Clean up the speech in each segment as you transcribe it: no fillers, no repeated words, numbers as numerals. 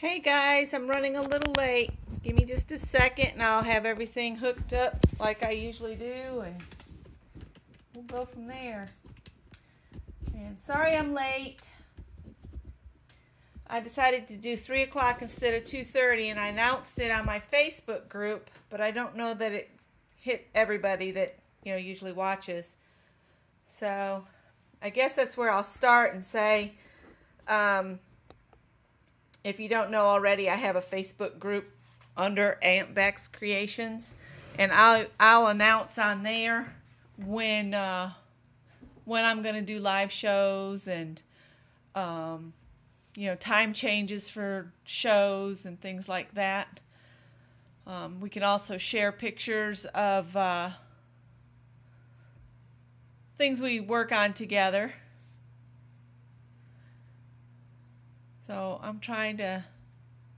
Hey guys, I'm running a little late. Give me just a second and I'll have everything hooked up like I usually do and we'll go from there. And sorry I'm late. I decided to do 3 o'clock instead of 2:30 and I announced it on my Facebook group, but I don't know that it hit everybody that usually watches. So I guess that's where I'll start and say, if you don't know already, I have a Facebook group under Aunt Beck's Creations, and I'll announce on there when I'm going to do live shows and time changes for shows and things like that. We can also share pictures of things we work on together. So I'm trying to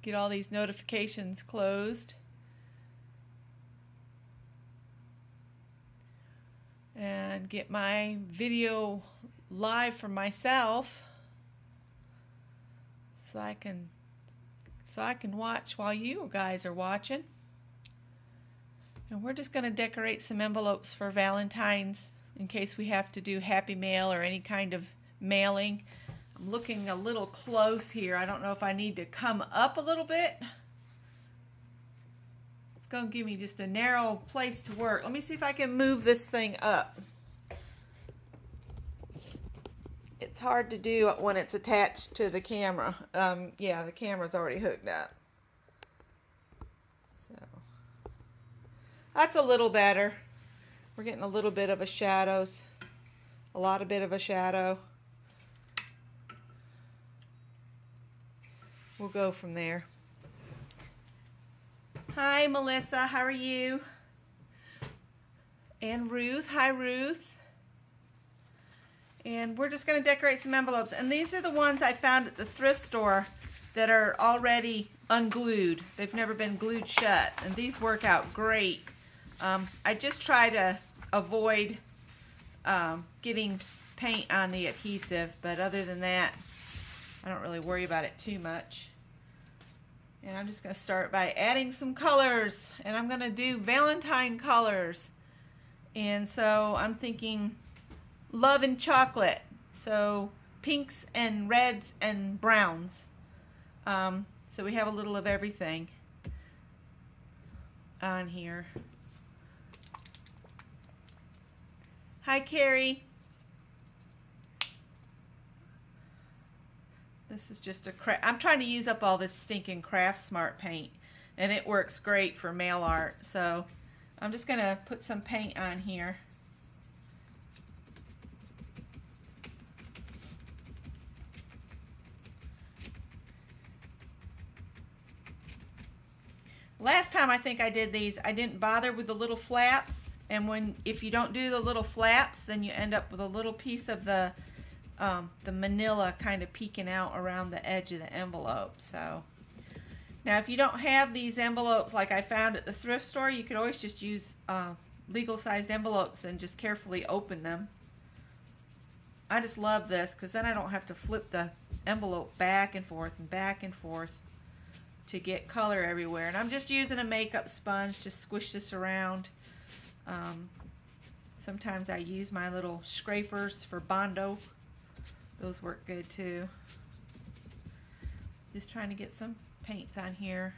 get all these notifications closed. And get my video live for myself so I can watch while you guys are watching. And we're just going to decorate some envelopes for Valentine's in case we have to do Happy Mail or any kind of mailing. I'm looking a little close here. I don't know if I need to come up a little bit. It's going to give me just a narrow place to work. Let me see if I can move this thing up. It's hard to do when it's attached to the camera. Yeah, the camera's already hooked up. So that's a little better. We're getting a little bit of a shadows. A lot of bit of a shadow. We'll go from there. Hi, Melissa. How are you? And Ruth. Hi, Ruth. And we're just going to decorate some envelopes. And these are the ones I found at the thrift store that are already unglued. They've never been glued shut. And these work out great. I just try to avoid getting paint on the adhesive. But other than that, I don't really worry about it too much. And I'm just going to start by adding some colors. And I'm going to do Valentine colors. And so I'm thinking love and chocolate. So pinks and reds and browns. So we have a little of everything on here. Hi, Carrie. This is just I'm trying to use up all this stinking Craft Smart paint, and it works great for mail art. So I'm just going to put some paint on here. Last time I think I did these, I didn't bother with the little flaps, and if you don't do the little flaps, then you end up with a little piece of the manila kind of peeking out around the edge of the envelope. So now if you don't have these envelopes like I found at the thrift store, you could always just use legal sized envelopes and just carefully open them. I just love this because then I don't have to flip the envelope back and forth to get color everywhere. And I'm just using a makeup sponge to squish this around. Sometimes I use my little scrapers for Bondo. Those work good too. Just trying to get some paints on here.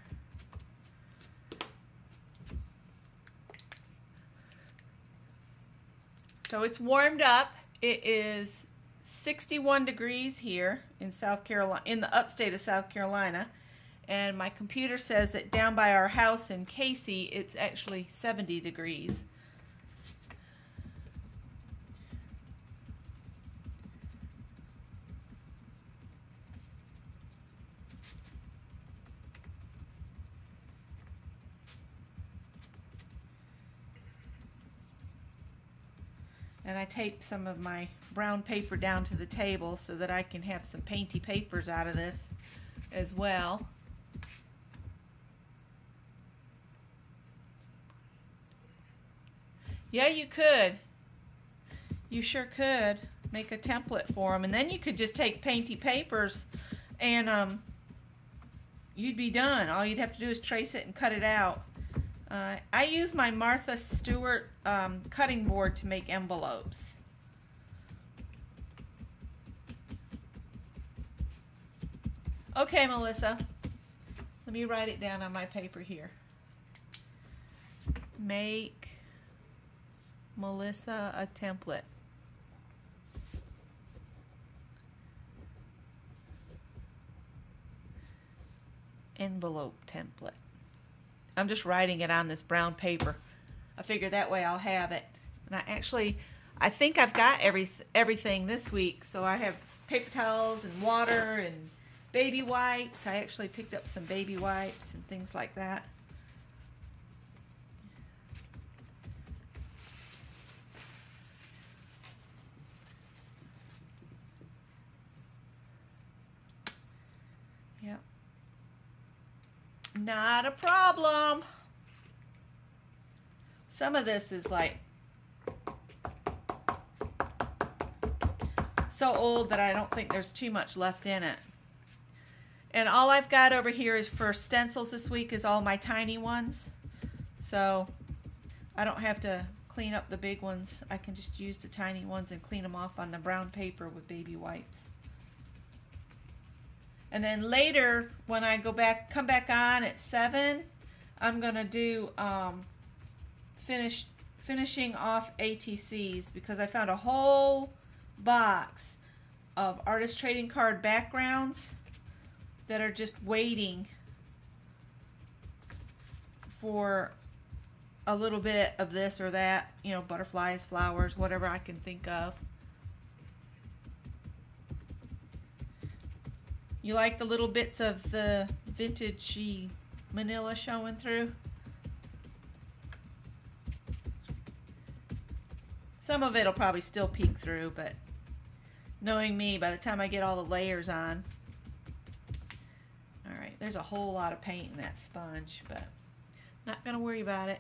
So it's warmed up. It is 61 degrees here in South Carolina, in the upstate of South Carolina. And my computer says that down by our house in Casey, it's actually 70 degrees. And I taped some of my brown paper down to the table so that I can have some painty papers out of this as well. Yeah, you could. You sure could make a template for them, and then you could just take painty papers and you'd be done. All you'd have to do is trace it and cut it out. I use my Martha Stewart cutting board to make envelopes. Okay, Melissa. Let me write it down on my paper here. Make Melissa a template. Envelope template. I'm just writing it on this brown paper. I figure that way I'll have it. And I think I've got everything this week. So I have paper towels and water and baby wipes. I actually picked up some baby wipes and things like that. Yep. Not a problem. Some of this is like so old that I don't think there's too much left in it. And all I've got over here is for stencils this week is all my tiny ones. So I don't have to clean up the big ones. I can just use the tiny ones and clean them off on the brown paper with baby wipes. And then later, when I come back on at 7, I'm gonna do finishing off ATCs because I found a whole box of artist trading card backgrounds that are just waiting for a little bit of this or that, you know, butterflies, flowers, whatever I can think of. You like the little bits of the vintagey manila showing through? Some of it'll probably still peek through, but knowing me, by the time I get all the layers on. All right, there's a whole lot of paint in that sponge, but not gonna worry about it.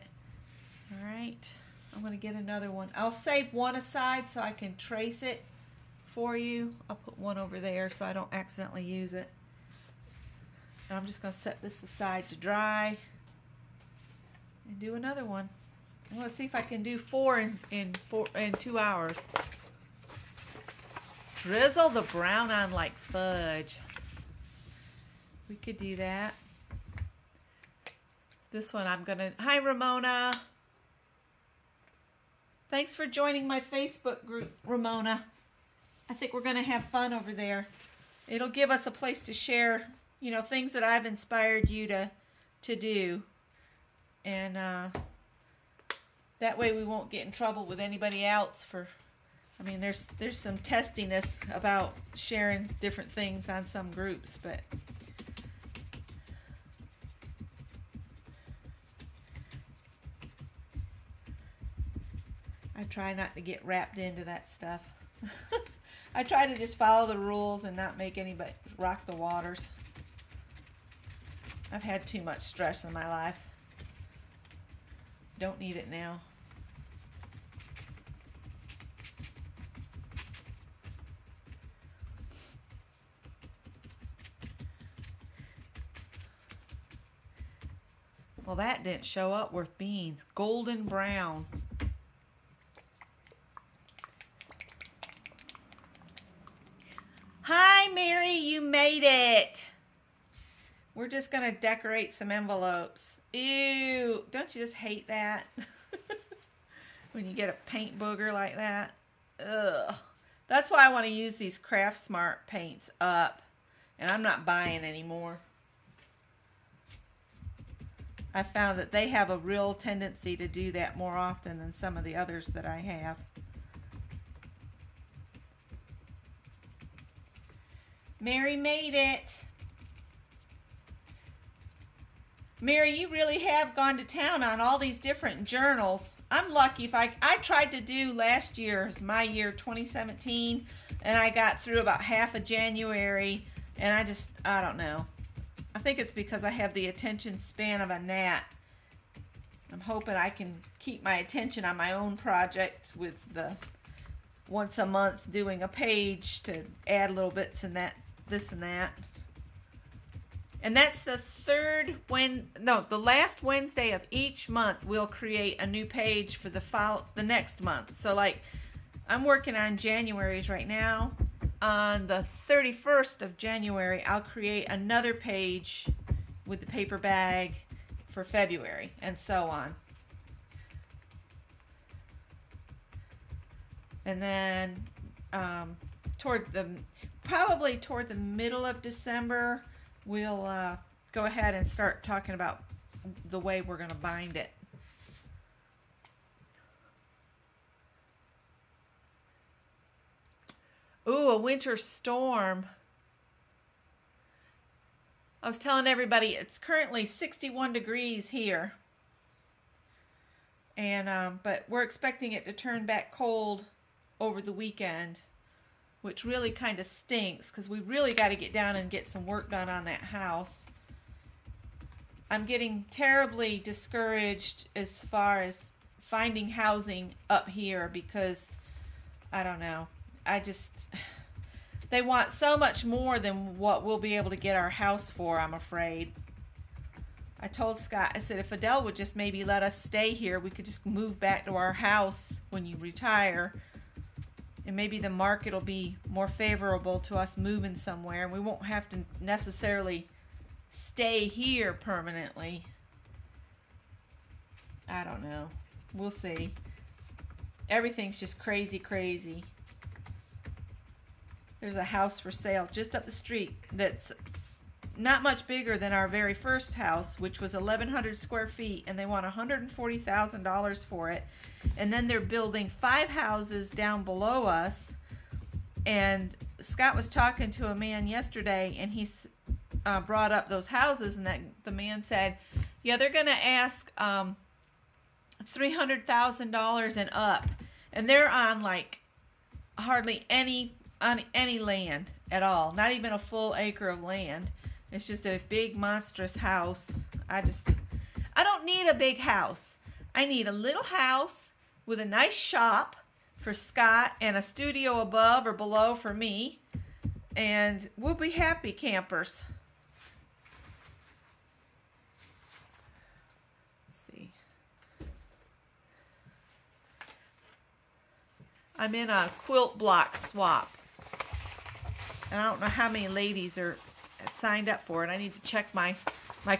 All right, I'm gonna get another one. I'll save one aside so I can trace it for you. I'll put one over there so I don't accidentally use it. And I'm just gonna set this aside to dry and do another one. I'm gonna see if I can do 4 in 2 hours. Drizzle the brown on like fudge. We could do that. This one hi Ramona. Thanks for joining my Facebook group, Ramona. I think we're gonna have fun over there. It'll give us a place to share, you know, things that I've inspired you to do. And that way we won't get in trouble with anybody else for, I mean, there's some testiness about sharing different things on some groups, but I try not to get wrapped into that stuff. I try to just follow the rules and not make anybody rock the waters. I've had too much stress in my life. Don't need it now. Well, that didn't show up worth beans. Golden brown. Hi, Mary, you made it. We're just going to decorate some envelopes. Ew, don't you just hate that? When you get a paint booger like that. Ugh. That's why I want to use these Craft Smart paints up. And I'm not buying anymore. I found that they have a real tendency to do that more often than some of the others that I have. Mary made it. Mary, you really have gone to town on all these different journals. I'm lucky if I tried to do last year's, my year 2017, and I got through about half of January, and I don't know. I think it's because I have the attention span of a gnat. I'm hoping I can keep my attention on my own project with the once a month doing a page to add little bits and that, this and that. And that's the the last Wednesday of each month. We'll create a new page for the next month. So like, I'm working on January's right now. On the 31st of January, I'll create another page with the paper bag for February, and so on. And then probably toward the middle of December, we'll go ahead and start talking about the way we're going to bind it. Ooh, a winter storm. I was telling everybody it's currently 61 degrees here. And but we're expecting it to turn back cold over the weekend, which really kind of stinks because we really got to get down and get some work done on that house. I'm getting terribly discouraged as far as finding housing up here because, I don't know, they want so much more than what we'll be able to get our house for, I'm afraid. I told Scott, I said, if Adele would just maybe let us stay here, we could just move back to our house when you retire. And maybe the market will be more favorable to us moving somewhere. And we won't have to necessarily stay here permanently. I don't know. We'll see. Everything's just crazy, crazy. There's a house for sale just up the street that's not much bigger than our very first house, which was 1,100 square feet, and they want $140,000 for it. And then they're building 5 houses down below us. And Scott was talking to a man yesterday, and he brought up those houses, and the man said, yeah, they're going to ask $300,000 and up. And they're on like hardly any land at all, not even a full acre of land. It's just a big monstrous house. I don't need a big house. I need a little house with a nice shop for Scott and a studio above or below for me, and we'll be happy campers. Let's see. I'm in a quilt block swap. And I don't know how many ladies are signed up for it. I need to check my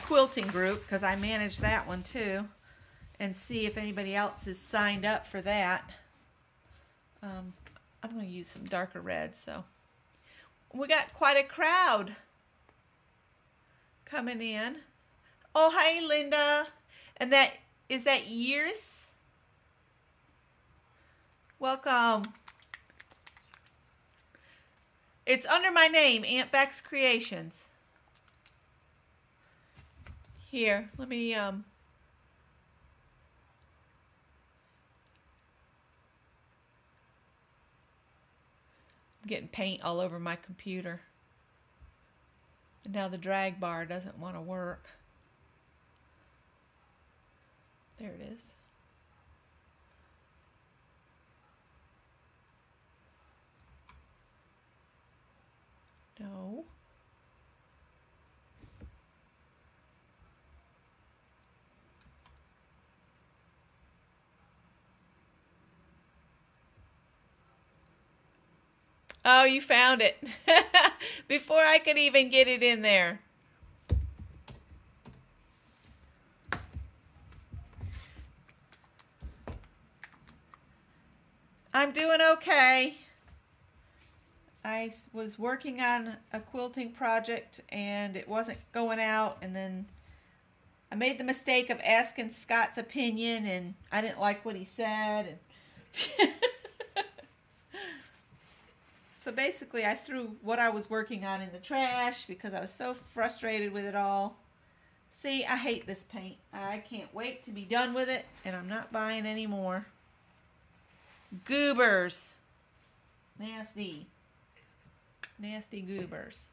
quilting group because I manage that one too, and see if anybody else is signed up for that. I'm going to use some darker red. So we got quite a crowd coming in. Oh, hi, Linda. And is that Years? Welcome. It's under my name, Aunt Beck's Creations. Here, let me, I'm getting paint all over my computer. And now the drag bar doesn't want to work. There it is. No. Oh, you found it. Before I could even get it in there. I'm doing okay. I was working on a quilting project and it wasn't going out, and then I made the mistake of asking Scott's opinion and I didn't like what he said. And so basically I threw what I was working on in the trash because I was so frustrated with it all. See, I hate this paint. I can't wait to be done with it, and I'm not buying any more. Goobers. Nasty. Nasty goobers.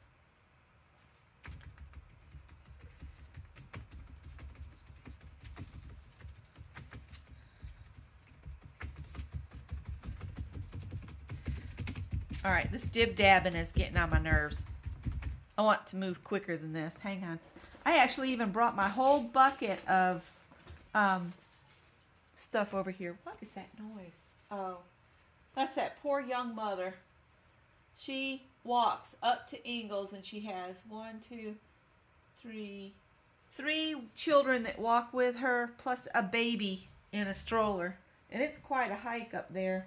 All right, this dib-dabbing is getting on my nerves. I want to move quicker than this. Hang on. I actually even brought my whole bucket of stuff over here. What is that noise? Oh, that's that poor young mother. She walks up to Ingalls and she has 3 children that walk with her, plus a baby in a stroller. And it's quite a hike up there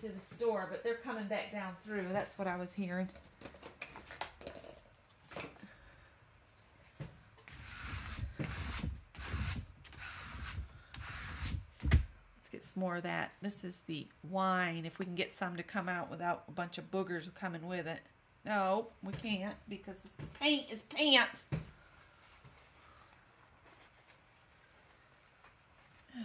to the store, but they're coming back down through. That's what I was hearing. Let's get some more of that. This is the wine, if we can get some to come out without a bunch of boogers coming with it. No, we can't because the paint is pants. Ugh.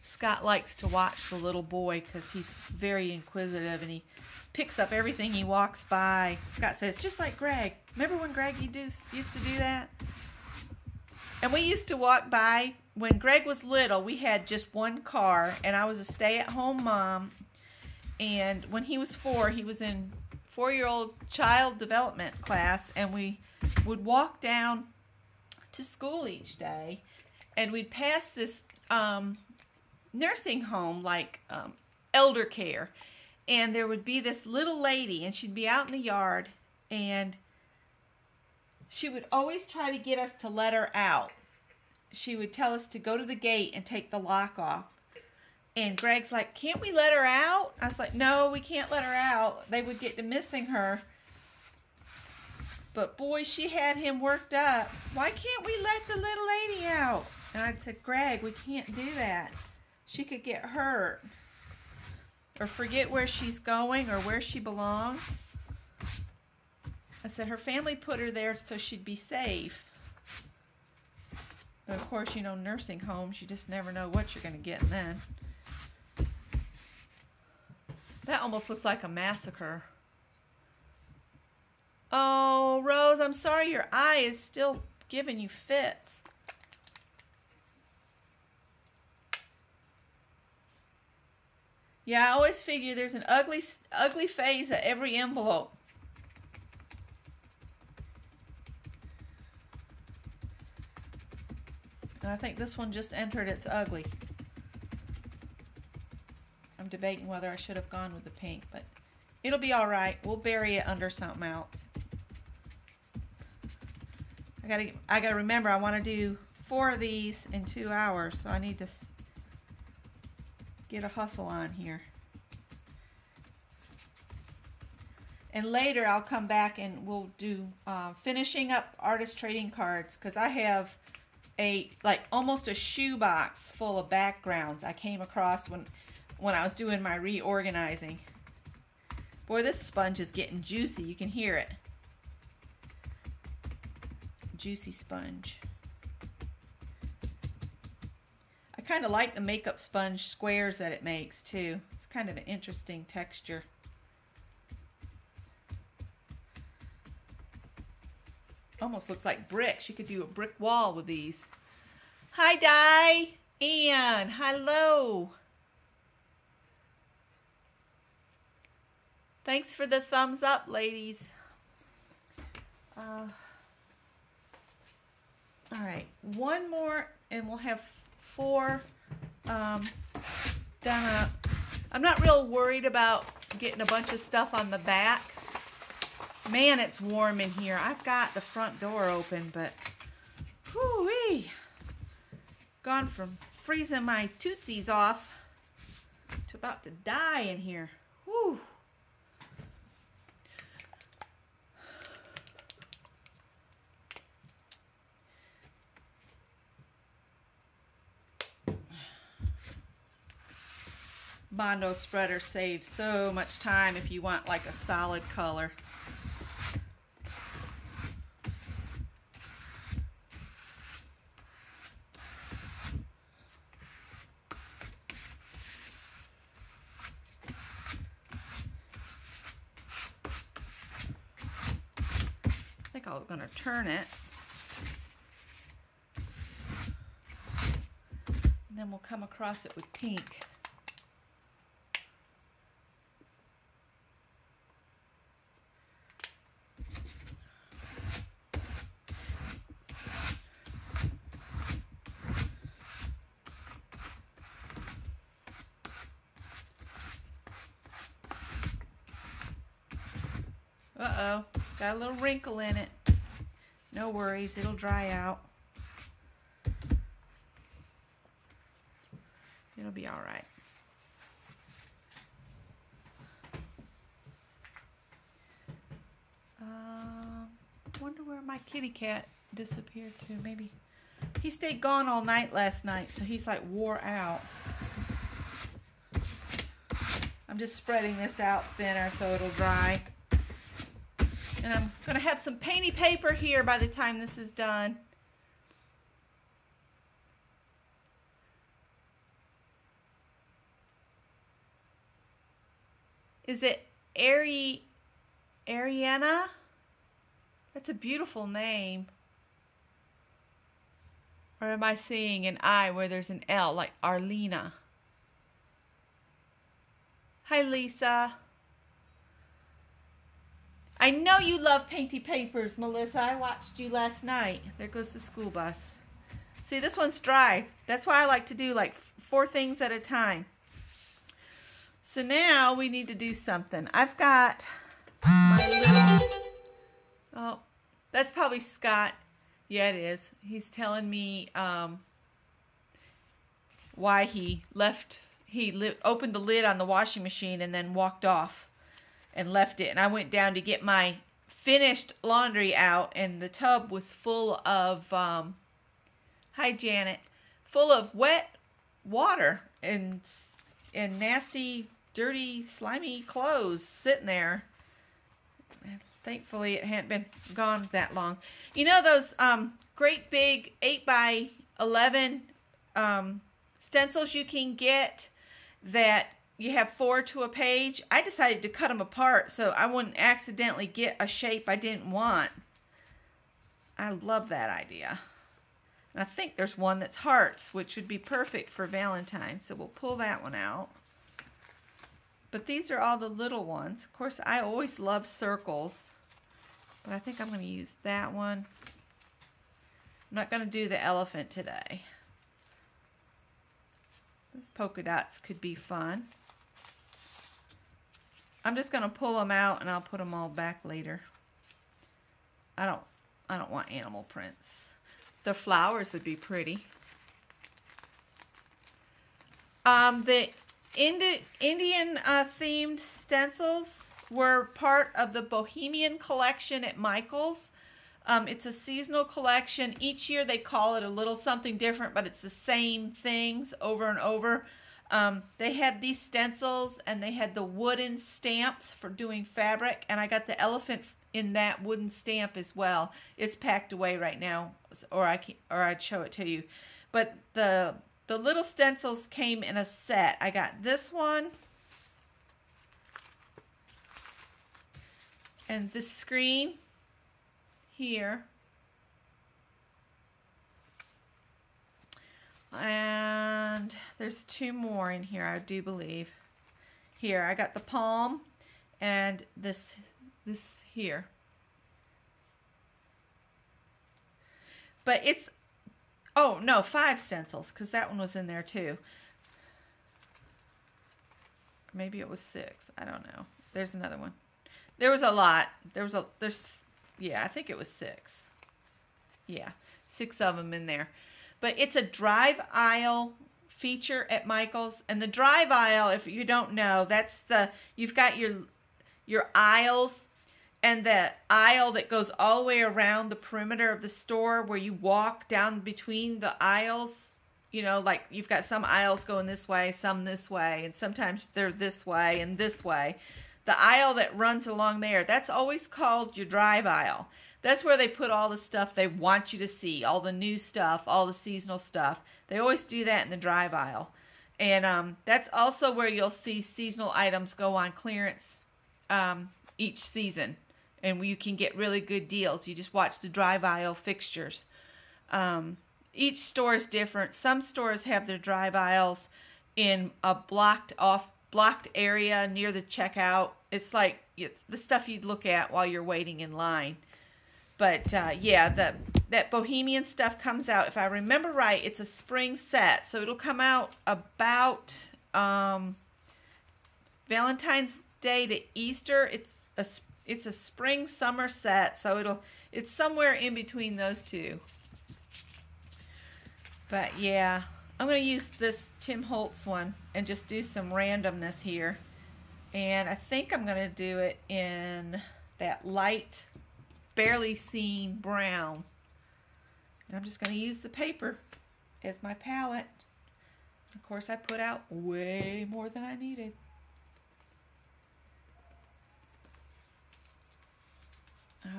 Scott likes to watch the little boy because he's very inquisitive and he picks up everything he walks by. Scott says, just like Greg. Remember when Greg used to do that? And we used to walk by, when Greg was little, we had just one car, and I was a stay-at-home mom. And when he was 4, he was in 4-year-old child development class, and we would walk down to school each day, and we'd pass this nursing home, like elder care, and there would be this little lady, and she'd be out in the yard, and she would always try to get us to let her out. She would tell us to go to the gate and take the lock off. And Greg's like, can't we let her out? I was like, no, we can't let her out. They would get to missing her. But boy, she had him worked up. Why can't we let the little lady out? And I said, Greg, we can't do that. She could get hurt. Or forget where she's going or where she belongs. I said, her family put her there so she'd be safe. But of course, you know, nursing homes, you just never know what you're going to get then. That almost looks like a massacre. Oh, Rose, I'm sorry your eye is still giving you fits. Yeah, I always figure there's an ugly phase at every envelope. And I think this one just entered its ugly. I'm debating whether I should have gone with the pink, but it'll be all right. We'll bury it under something else. I gotta remember I want to do 4 of these in 2 hours, so I need to get a hustle on here. And later I'll come back and we'll do finishing up artist trading cards, because I have almost a shoebox full of backgrounds I came across when I was doing my reorganizing. Boy, this sponge is getting juicy. You can hear it. Juicy sponge. I kind of like the makeup sponge squares that it makes too. It's kind of an interesting texture. Almost looks like bricks. You could do a brick wall with these. Hi, Di. Ann, hello. Thanks for the thumbs up, ladies. All right, one more, and we'll have 4 done up. I'm not real worried about getting a bunch of stuff on the back. Man, it's warm in here. I've got the front door open, but whoo-wee. Gone from freezing my tootsies off to about to die in here. Whew. Bondo spreader saves so much time if you want like a solid color. I think I'm going to turn it. then we'll come across it with pink. Uh-oh, got a little wrinkle in it. No worries, it'll dry out. It'll be all right. Wonder where my kitty cat disappeared to. Maybe he stayed gone all night last night, so he's like wore out. I'm just spreading this out thinner so it'll dry. And I'm going to have some painty paper here by the time this is done. Is it Ariana? That's a beautiful name. Or am I seeing an I where there's an L, like Arlena? Hi, Lisa. I know you love painty papers, Melissa. I watched you last night. There goes the school bus. See, this one's dry. That's why I like to do like 4 things at a time. So now we need to do something. I've got my little... Oh, that's probably Scott. Yeah, it is. He's telling me why he left. He opened the lid on the washing machine and then walked off and left it. And I went down to get my finished laundry out, and the tub was full of, hi Janet, full of wet water and nasty, dirty, slimy clothes sitting there. Thankfully, it hadn't been gone that long. You know those great big 8x11 stencils you can get that you have 4 to a page? I decided to cut them apart so I wouldn't accidentally get a shape I didn't want. I love that idea. And I think there's one that's hearts, which would be perfect for Valentine's. So we'll pull that one out. But these are all the little ones. Of course, I always love circles. But I think I'm going to use that one. I'm not going to do the elephant today. Those polka dots could be fun. I'm just going to pull them out and I'll put them all back later. I don't want animal prints. The flowers would be pretty. The Indian themed stencils were part of the Bohemian collection at Michael's. It's a seasonal collection. Each year they call it a little something different, but it's the same things over and over. They had these stencils and they had the wooden stamps for doing fabric, and I got the elephant in that wooden stamp as well. It's packed away right now, or I'd show it to you. But the little stencils came in a set. I got this one and the screen here, and there's 2 more in here, I do believe. Here, I got the palm and this here. But it's, oh no, 5 stencils, because that one was in there too. Maybe it was 6. I don't know. There's another one. There was a lot. Yeah, I think it was 6. Yeah, 6 of them in there. But it's a drive aisle feature at Michael's. And the drive aisle, if you don't know, that's you've got your aisles, and the aisle that goes all the way around the perimeter of the store where you walk down between the aisles. You know, like you've got some aisles going this way, some this way, and sometimes they're this way and this way. The aisle that runs along there, that's always called your drive aisle. That's where they put all the stuff they want you to see, all the new stuff, all the seasonal stuff. They always do that in the drive aisle. And that's also where you'll see seasonal items go on clearance each season. And you can get really good deals. You just watch the drive aisle fixtures. each store is different. Some stores have their drive aisles in a blocked area near the checkout. It's like it's the stuff you'd look at while you're waiting in line. But yeah, that Bohemian stuff comes out, if I remember right, it's a spring set. So it'll come out about Valentine's Day to Easter. It's a spring summer set, so it's somewhere in between those two. But yeah, I'm going to use this Tim Holtz one and just do some randomness here. And I think I'm going to do it in that light, barely seen brown. And I'm just going to use the paper as my palette. Of course, I put out way more than I needed.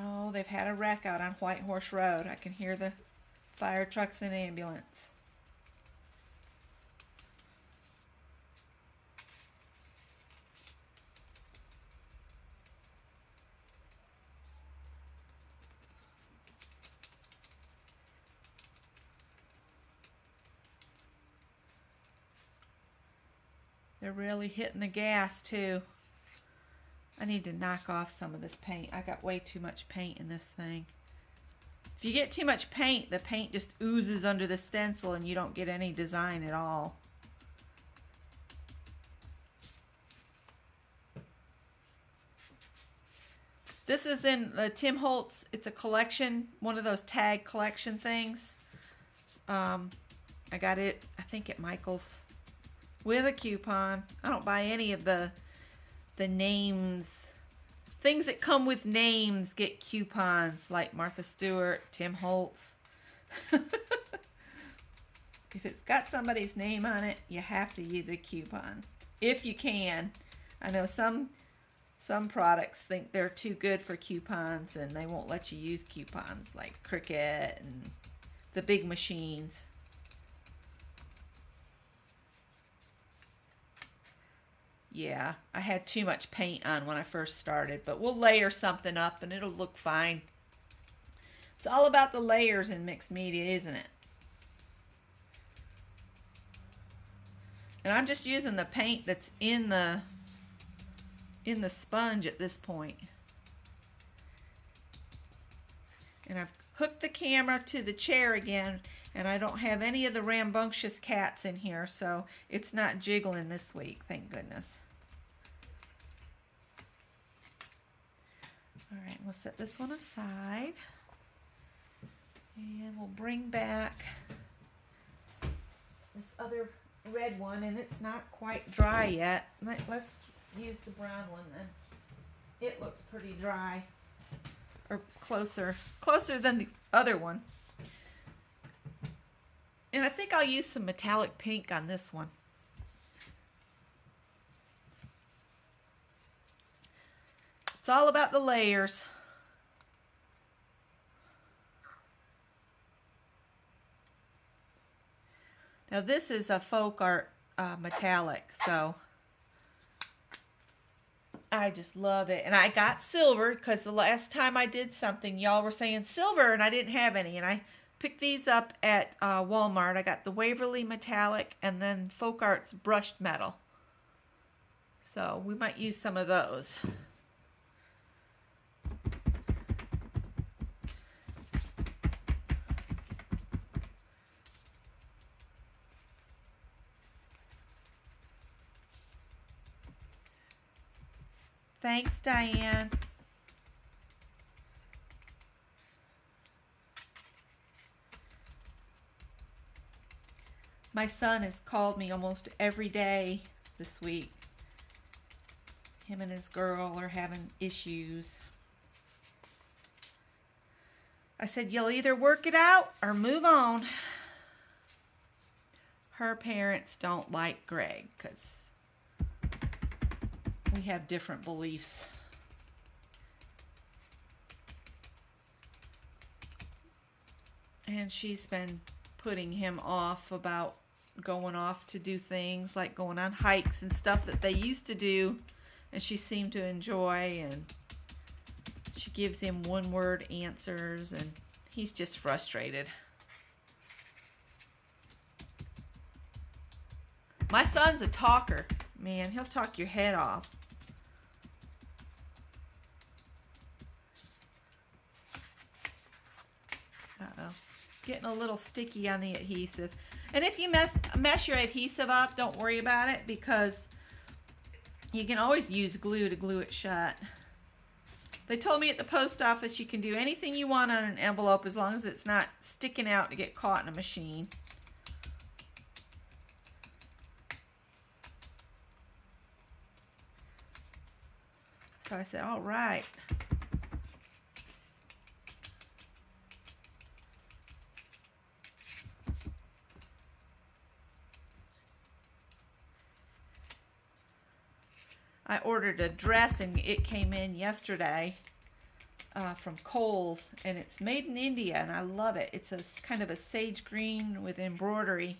Oh, they've had a wreck out on White Horse Road. I can hear the fire trucks and ambulance. They're really hitting the gas too. I need to knock off some of this paint. I got way too much paint in this thing. If you get too much paint, the paint just oozes under the stencil and you don't get any design at all. This is in the Tim Holtz. It's a collection, one of those tag collection things. I got it, I think, at Michael's with a coupon. I don't buy any of the names. Things that come with names get coupons, like Martha Stewart, Tim Holtz. If it's got somebody's name on it, you have to use a coupon. If you can. I know some products think they're too good for coupons and they won't let you use coupons, like Cricut and the big machines. Yeah, I had too much paint on when I first started, but we'll layer something up and it'll look fine. It's all about the layers in mixed media, isn't it? And I'm just using the paint that's in the sponge at this point. And I've hooked the camera to the chair again, and I don't have any of the rambunctious cats in here, so it's not jiggling this week, thank goodness. All right, we'll set this one aside. And we'll bring back this other red one, and it's not quite dry yet. Let's use the brown one then. It looks pretty dry, or closer than the other one. And I think I'll use some metallic pink on this one. It's all about the layers. Now this is a folk art metallic, so I just love it. And I got silver because the last time I did something, y'all were saying silver and I didn't have any. And I picked these up at Walmart. I got the Waverly metallic and then folk art's brushed metal. So we might use some of those. Thanks, Diane. My son has called me almost every day this week. Him and his girl are having issues. I said, you'll either work it out or move on. Her parents don't like Greg because we have different beliefs. And she's been putting him off about going off to do things like going on hikes and stuff that they used to do, and she seemed to enjoy, and she gives him one-word answers, and he's just frustrated. My son's a talker. Man, he'll talk your head off. Uh-oh. Getting a little sticky on the adhesive. And if you mess your adhesive up, don't worry about it, because you can always use glue to glue it shut. They told me at the post office you can do anything you want on an envelope as long as it's not sticking out to get caught in a machine. So I said, all right. I ordered a dress and it came in yesterday from Kohl's, and it's made in India and I love it. It's a kind of a sage green with embroidery.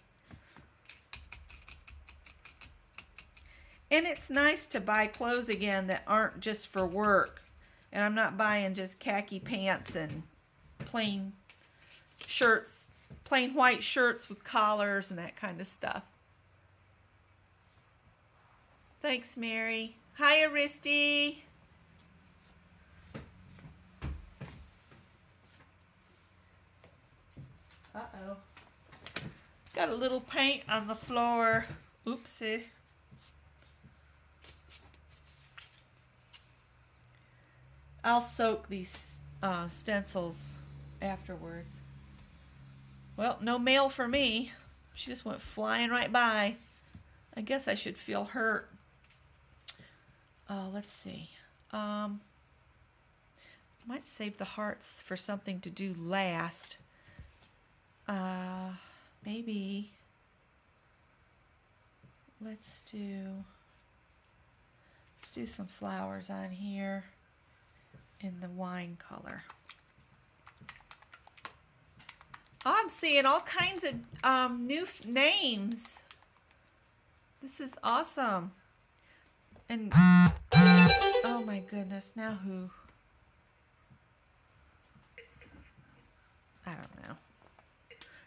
And it's nice to buy clothes again that aren't just for work. And I'm not buying just khaki pants and plain shirts, plain white shirts with collars and that kind of stuff. Thanks, Mary. Hi, Aristi. Uh-oh. Got a little paint on the floor. Oopsie. I'll soak these stencils afterwards. Well, no mail for me. She just went flying right by. I guess I should feel hurt. Oh, let's see. Might save the hearts for something to do last. Maybe let's do some flowers on here in the wine color. Oh, I'm seeing all kinds of new names. This is awesome. And oh my goodness, now who? I don't know.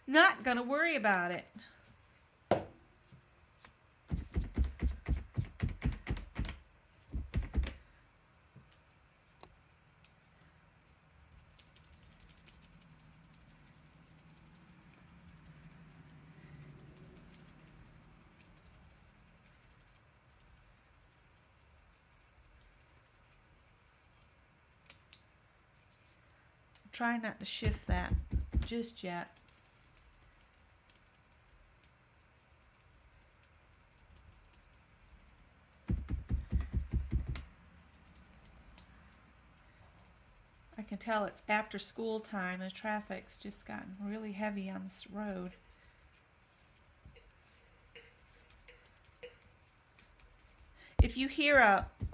Not gonna worry about it. Try not to shift that just yet. I can tell it's after school time and traffic's just gotten really heavy on this road. If you hear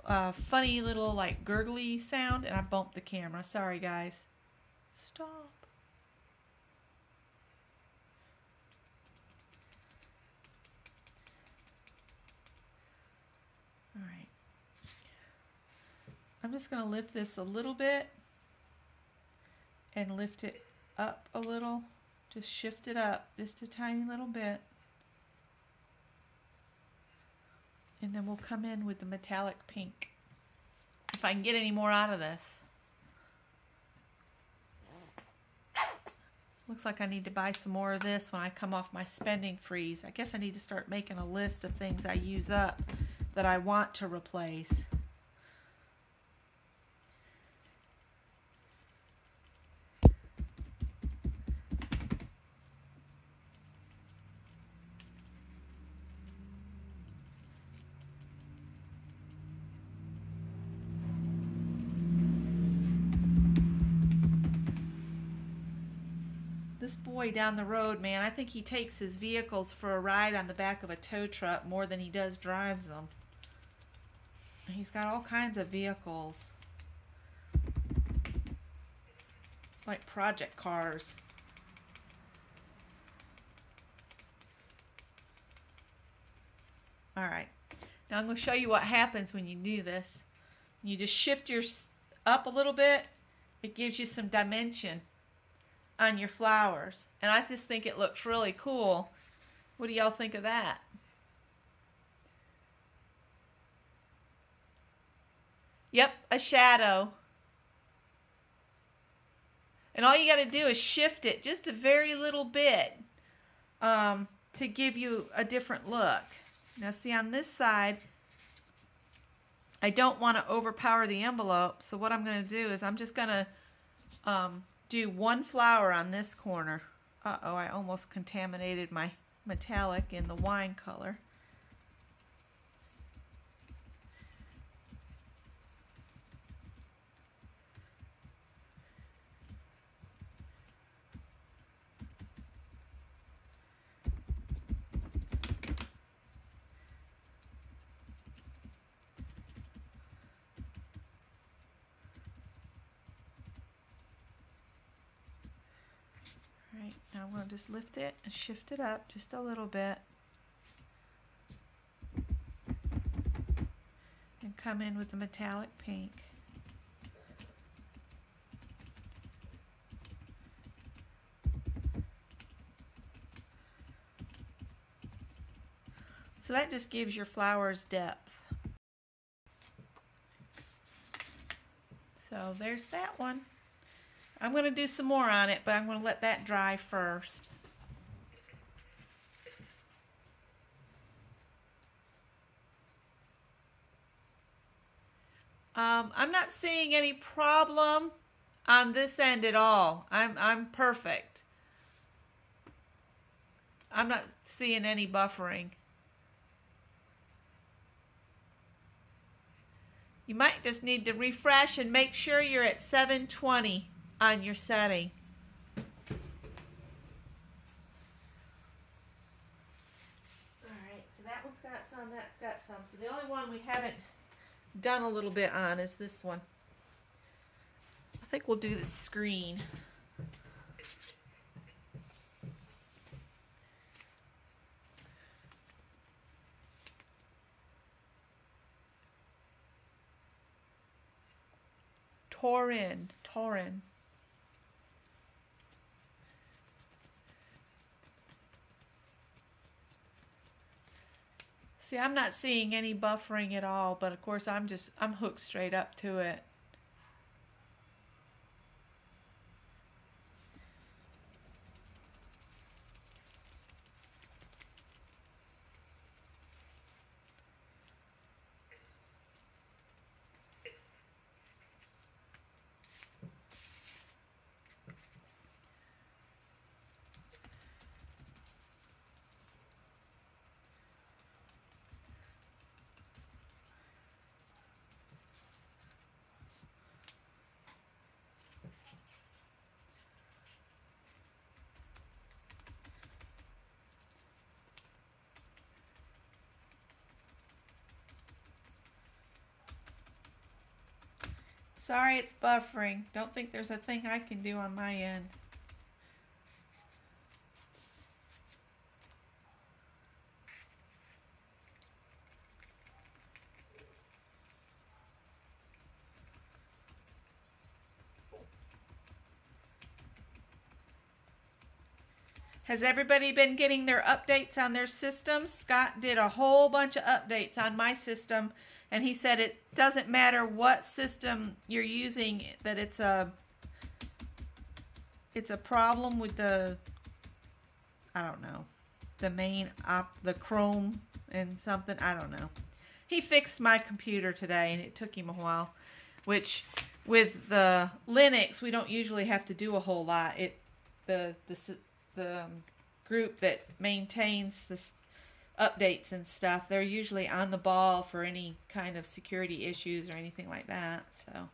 a funny little like gurgly sound, and I bumped the camera, sorry guys. Stop. All right. I'm just going to lift this a little bit and lift it up a little. Just shift it up just a tiny little bit. And then we'll come in with the metallic pink. If I can get any more out of this. Looks like I need to buy some more of this when I come off my spending freeze. I guess I need to start making a list of things I use up that I want to replace. This boy down the road, man, I think he takes his vehicles for a ride on the back of a tow truck more than he does drives them. He's got all kinds of vehicles. It's like project cars. Alright, now I'm going to show you what happens when you do this. You just shift yours up a little bit. It gives you some dimension on your flowers, and I just think it looks really cool. What do y'all think of that? Yep, a shadow. And all you got to do is shift it just a very little bit to give you a different look. Now see, on this side, I don't want to overpower the envelope, so what I'm going to do is I'm just going to do one flower on this corner. Uh-oh, I almost contaminated my metallic in the wine color. Right, now I'm going to just lift it and shift it up just a little bit. And come in with the metallic pink. So that just gives your flowers depth. So there's that one. I'm going to do some more on it, but I'm going to let that dry first. I'm not seeing any problem on this end at all. I'm perfect. I'm not seeing any buffering. You might just need to refresh and make sure you're at 720 on your setting. Alright, so that one's got some, that's got some. So the only one we haven't done a little bit on is this one. I think we'll do the screen. Taurin. See, I'm not seeing any buffering at all, but of course I'm hooked straight up to it. Sorry, it's buffering. Don't think there's a thing I can do on my end. Has everybody been getting their updates on their systems? Scott did a whole bunch of updates on my system, and he said it doesn't matter what system you're using, that it's a problem with the, I don't know, the main the Chrome and something, I don't know. He fixed my computer today, and it took him a while, which with the Linux we don't usually have to do a whole lot. The group that maintains the updates and stuff, they're usually on the ball for any kind of security issues or anything like that. So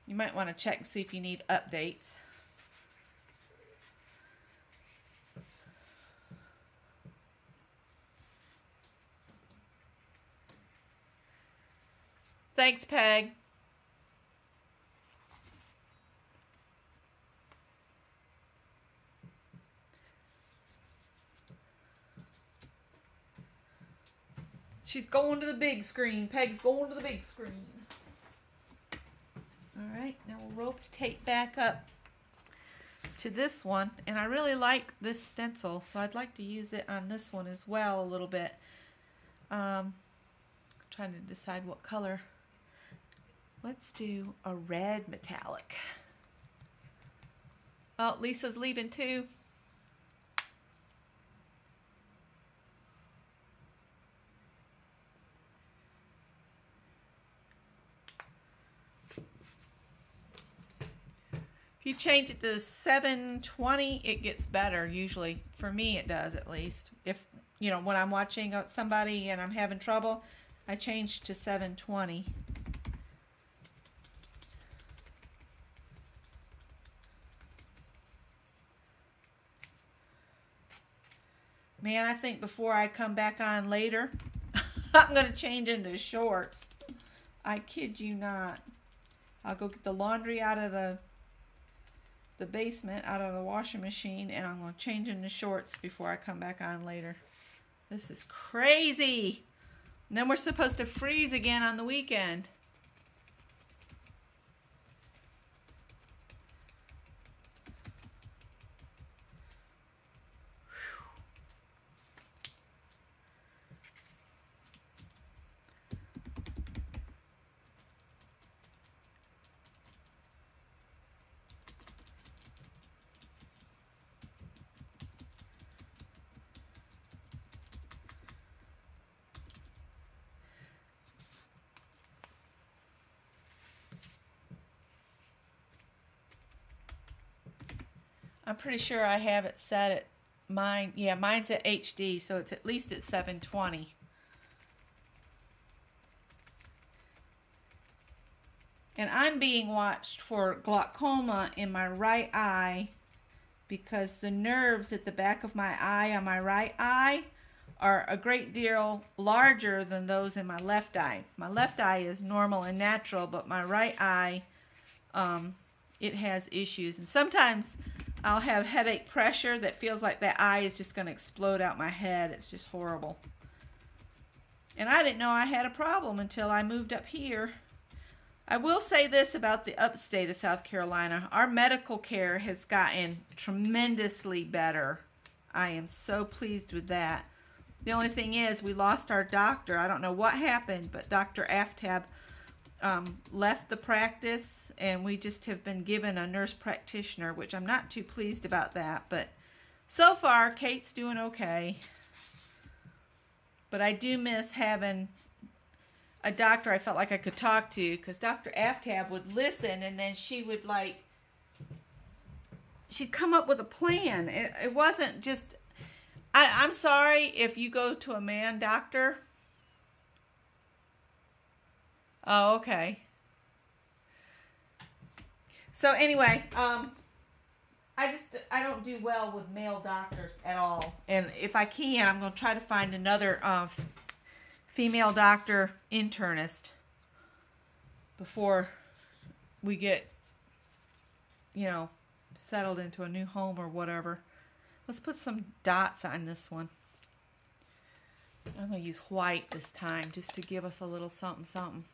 you might want to check and see if you need updates. Thanks, Peg. She's going to the big screen. Peg's going to the big screen. Alright, now we'll rotate back up to this one. And I really like this stencil, so I'd like to use it on this one as well a little bit. Trying to decide what color. Let's do a red metallic. Oh, Lisa's leaving too. If you change it to 720, it gets better usually. For me, it does at least. If, you know, when I'm watching somebody and I'm having trouble, I change to 720. Man, I think before I come back on later, I'm going to change into shorts. I kid you not. I'll go get the laundry out of the basement, out of the washing machine, and I'm going to change into shorts before I come back on later. This is crazy. And then we're supposed to freeze again on the weekend. I'm pretty sure I have it set at mine. Yeah, mine's at HD, so it's at least at 720. And I'm being watched for glaucoma in my right eye because the nerves at the back of my eye on my right eye are a great deal larger than those in my left eye. My left eye is normal and natural, but my right eye, it has issues. And sometimes I'll have headache pressure that feels like that eye is just going to explode out my head. It's just horrible. And I didn't know I had a problem until I moved up here. I will say this about the upstate of South Carolina. Our medical care has gotten tremendously better. I am so pleased with that. The only thing is we lost our doctor. I don't know what happened, but Dr. Aftab left the practice, and we just have been given a nurse practitioner, which I'm not too pleased about that. But so far, Kate's doing okay. But I do miss having a doctor I felt like I could talk to, because Dr. Aftab would listen, and then she would she'd come up with a plan. It wasn't just, I'm sorry if you go to a man doctor. Oh, okay. So anyway, I don't do well with male doctors at all. And if I can, I'm going to try to find another female doctor internist before we get, settled into a new home or whatever. Let's put some dots on this one. I'm going to use white this time just to give us a little something something.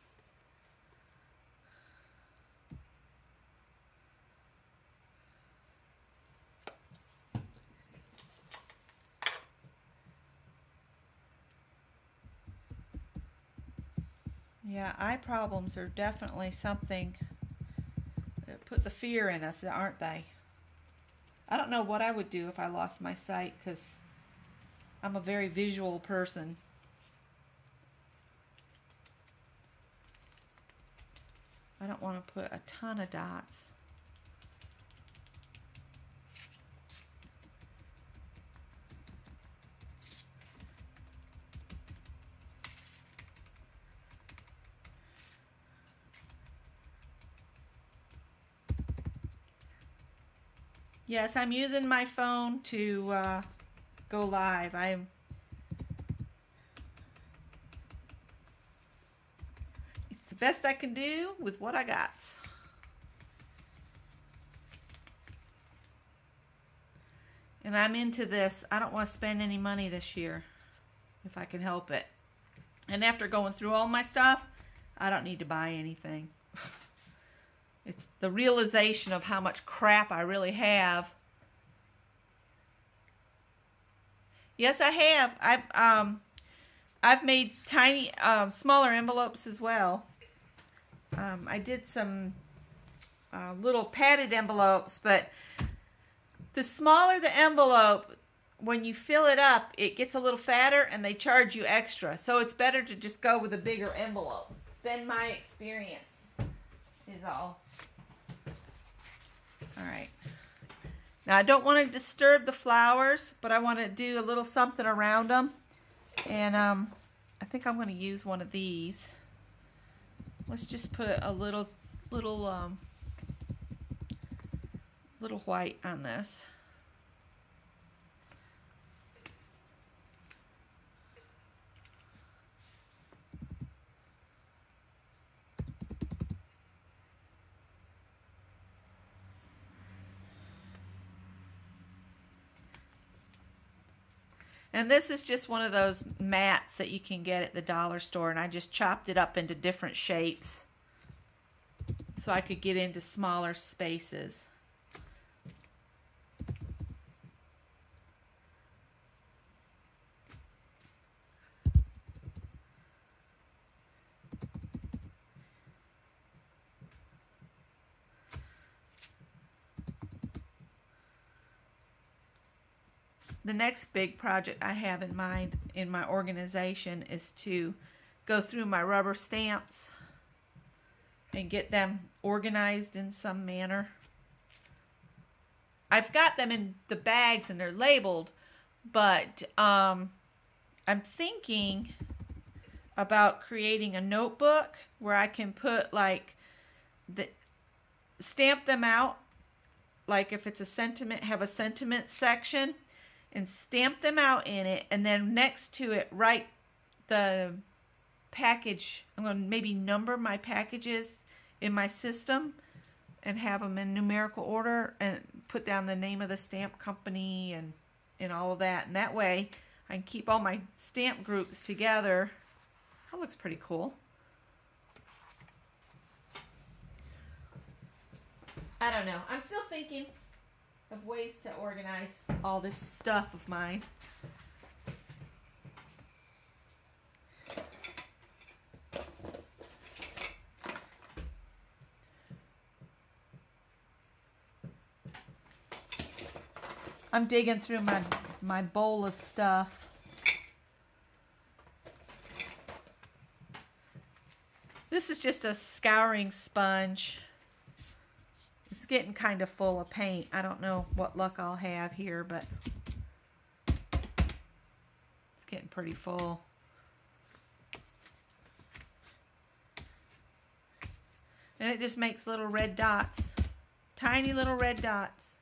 Yeah, eye problems are definitely something that put the fear in us, aren't they? I don't know what I would do if I lost my sight, because I'm a very visual person. I don't want to put a ton of dots. Yes, I'm using my phone to go live. It's the best I can do with what I got. And I'm into this. I don't want to spend any money this year if I can help it. And after going through all my stuff, I don't need to buy anything. It's the realization of how much crap I really have. Yes, I have. I've made tiny, smaller envelopes as well. I did some little padded envelopes, but the smaller the envelope, when you fill it up, it gets a little fatter and they charge you extra. So it's better to just go with a bigger envelope. Than my experience is all. All right. Now I don't want to disturb the flowers, but I want to do a little something around them. And I think I'm going to use one of these. Let's just put a little white on this. And this is just one of those mats that you can get at the dollar store, and I just chopped it up into different shapes so I could get into smaller spaces. The next big project I have in mind in my organization is to go through my rubber stamps and get them organized in some manner. I've got them in the bags and they're labeled, but I'm thinking about creating a notebook where I can put stamp them out, like if it's a sentiment, have a sentiment section, and stamp them out in it, and then next to it write the package. I'm going to maybe number my packages in my system and have them in numerical order and put down the name of the stamp company and all of that. And that way I can keep all my stamp groups together. That looks pretty cool. I don't know. I'm still thinking of ways to organize all this stuff of mine. I'm digging through my bowl of stuff. This is just a scouring sponge. It's getting kind of full of paint. I don't know what luck I'll have here, but it's getting pretty full. And it just makes little red dots. Tiny little red dots.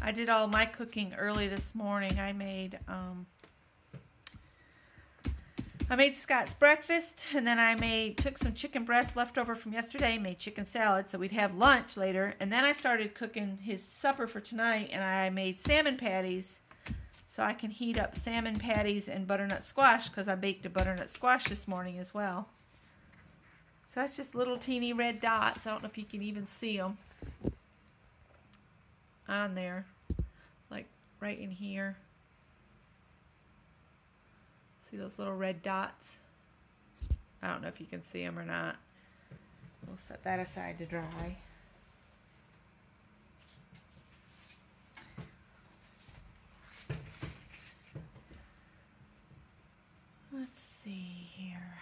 I did all my cooking early this morning. I made Scott's breakfast, and then I took some chicken breast left over from yesterday, made chicken salad so we'd have lunch later, and then I started cooking his supper for tonight, and I made salmon patties so I can heat up salmon patties and butternut squash because I baked a butternut squash this morning as well. So that's just little teeny red dots. I don't know if you can even see them on there, like right in here. See those little red dots? I don't know if you can see them or not. We'll set that aside to dry. Let's see here.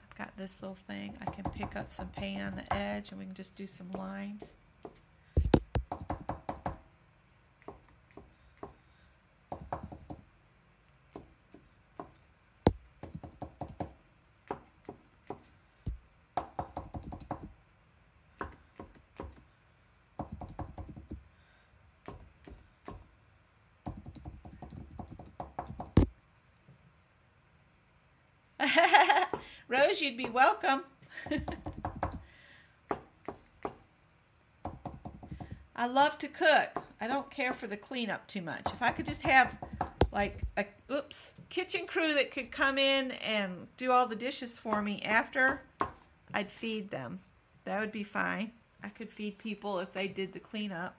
I've got this little thing. I can pick up some paint on the edge and we can just do some lines. Rose, you'd be welcome. I love to cook. I don't care for the cleanup too much. If I could just have like a kitchen crew that could come in and do all the dishes for me after, I'd feed them. That would be fine. I could feed people if they did the cleanup.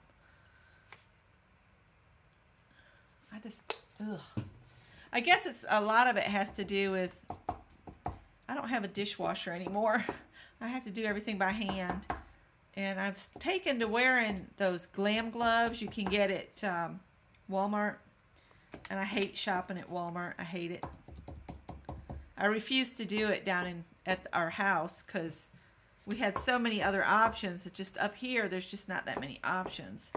I guess it's a lot of it has to do with I don't have a dishwasher anymore. I have to do everything by hand. And I've taken to wearing those glam gloves you can get at Walmart. And I hate shopping at Walmart. I hate it. I refuse to do it down at our house because we had so many other options. It's just up here, there's just not that many options.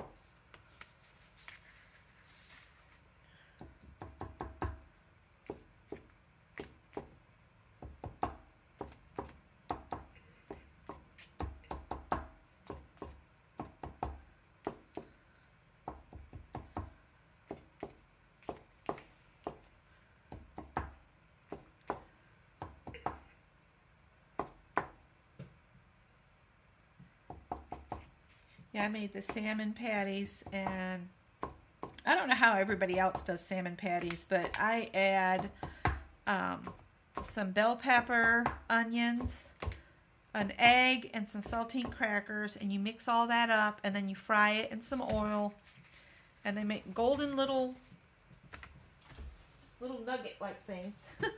Yeah, I made the salmon patties, and I don't know how everybody else does salmon patties, but I add some bell pepper, onions, an egg, and some saltine crackers, and you mix all that up, and then you fry it in some oil, and they make golden little nugget-like things. Let's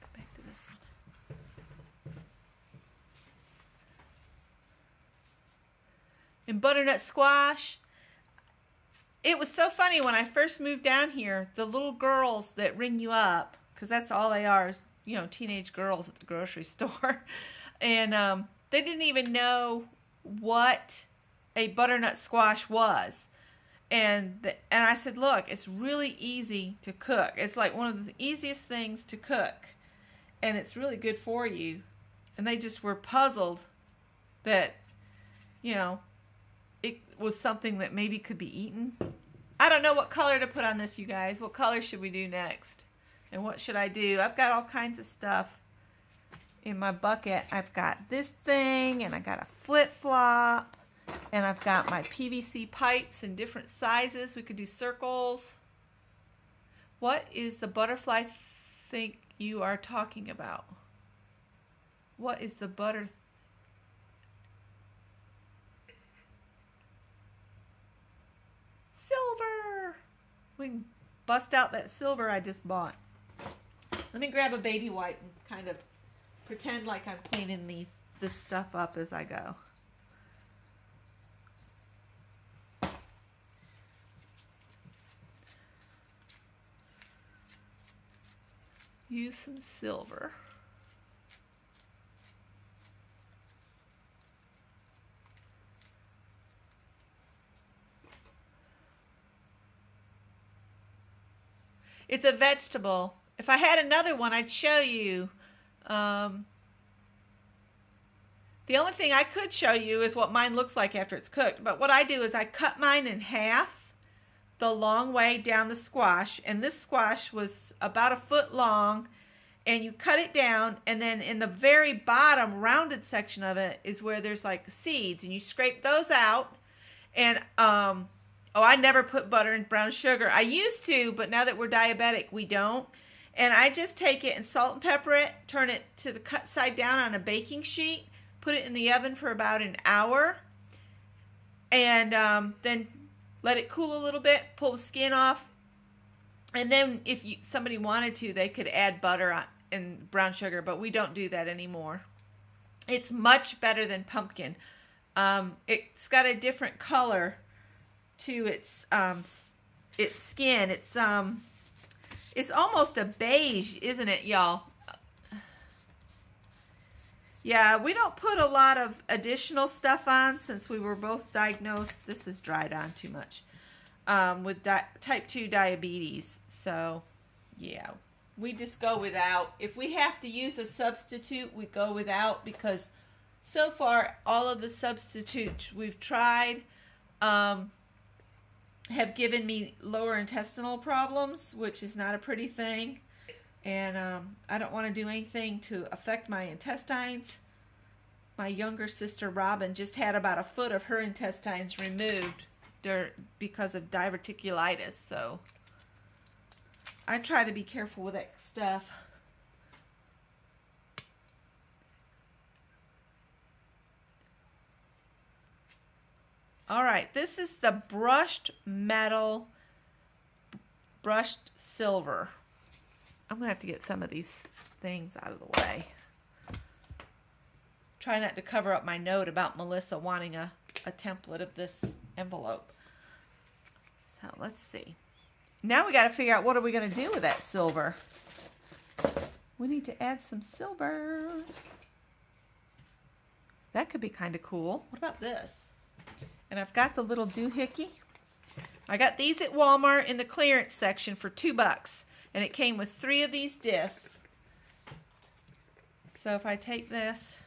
go back to this one. And butternut squash. It was so funny when I first moved down here, the little girls that ring you up, because that's all they are, teenage girls at the grocery store. And they didn't even know what a butternut squash was. And I said, look, it's really easy to cook. It's like one of the easiest things to cook. And it's really good for you. And they just were puzzled that, it was something that maybe could be eaten. I don't know what color to put on this, you guys. What color should we do next? And what should I do? I've got all kinds of stuff in my bucket. I've got this thing, and I got a flip-flop, and I've got my PVC pipes in different sizes. We could do circles. What is the butterfly think you are talking about? What is the silver? We can bust out that silver I just bought. Let me grab a baby wipe and kind of pretend like I'm cleaning this stuff up as I go. Use some silver. It's a vegetable. If I had another one, I'd show you. The only thing I could show you is what mine looks like after it's cooked. But what I do is I cut mine in half the long way down the squash. And this squash was about 1 foot long. And you cut it down. And then in the very bottom rounded section of it is where there's like seeds. And you scrape those out. And I never put butter and brown sugar. I used to, but now that we're diabetic, we don't. And I just take it and salt and pepper it, turn it to the cut side down on a baking sheet, put it in the oven for about an hour, and then let it cool a little bit, pull the skin off. And then if somebody wanted to, they could add butter and brown sugar, but we don't do that anymore. It's much better than pumpkin. It's got a different color to its skin. It's almost a beige, isn't it, y'all? Yeah, we don't put a lot of additional stuff on since we were both diagnosed. This is dried on too much with type 2 diabetes. So, yeah, we just go without. If we have to use a substitute, we go without, because so far all of the substitutes we've tried have given me lower intestinal problems, which is not a pretty thing. And I don't want to do anything to affect my intestines. My younger sister Robin just had about a foot of her intestines removed because of diverticulitis. So I try to be careful with that stuff. All right, this is the brushed metal, brushed silver. I'm going to have to get some of these things out of the way. Try not to cover up my note about Melissa wanting a template of this envelope. So let's see. Now we got to figure out what are we going to do with that silver. We need to add some silver. That could be kind of cool. What about this? And I've got the little doohickey. I got these at Walmart in the clearance section for $2. And it came with 3 of these discs. So if I take this,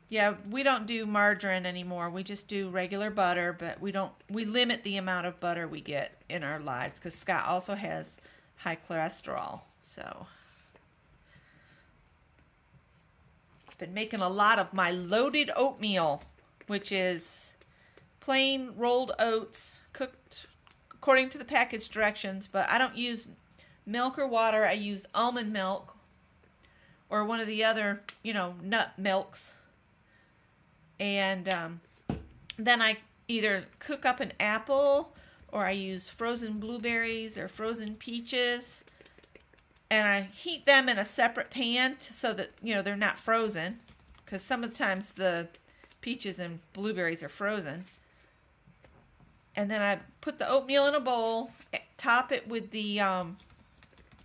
yeah, we don't do margarine anymore. We just do regular butter, but we limit the amount of butter we get in our lives because Scott also has high cholesterol. So I've been making a lot of my loaded oatmeal, which is plain rolled oats cooked according to the package directions, but I don't use milk or water. I use almond milk or one of the other, nut milks. And then I either cook up an apple or I use frozen blueberries or frozen peaches, and I heat them in a separate pan so that, they're not frozen, because sometimes the peaches and blueberries are frozen. And then I put the oatmeal in a bowl, top it with the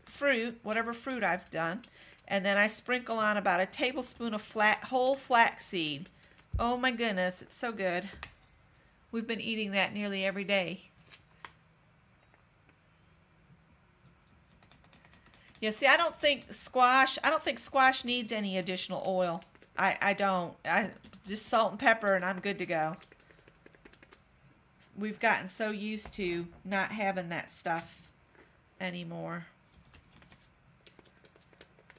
fruit, whatever fruit I've done, and then I sprinkle on about a tablespoon of whole flaxseed. Oh my goodness, it's so good. We've been eating that nearly every day. Yeah, see, I don't think squash needs any additional oil. I don't. I just salt and pepper and I'm good to go. We've gotten so used to not having that stuff anymore.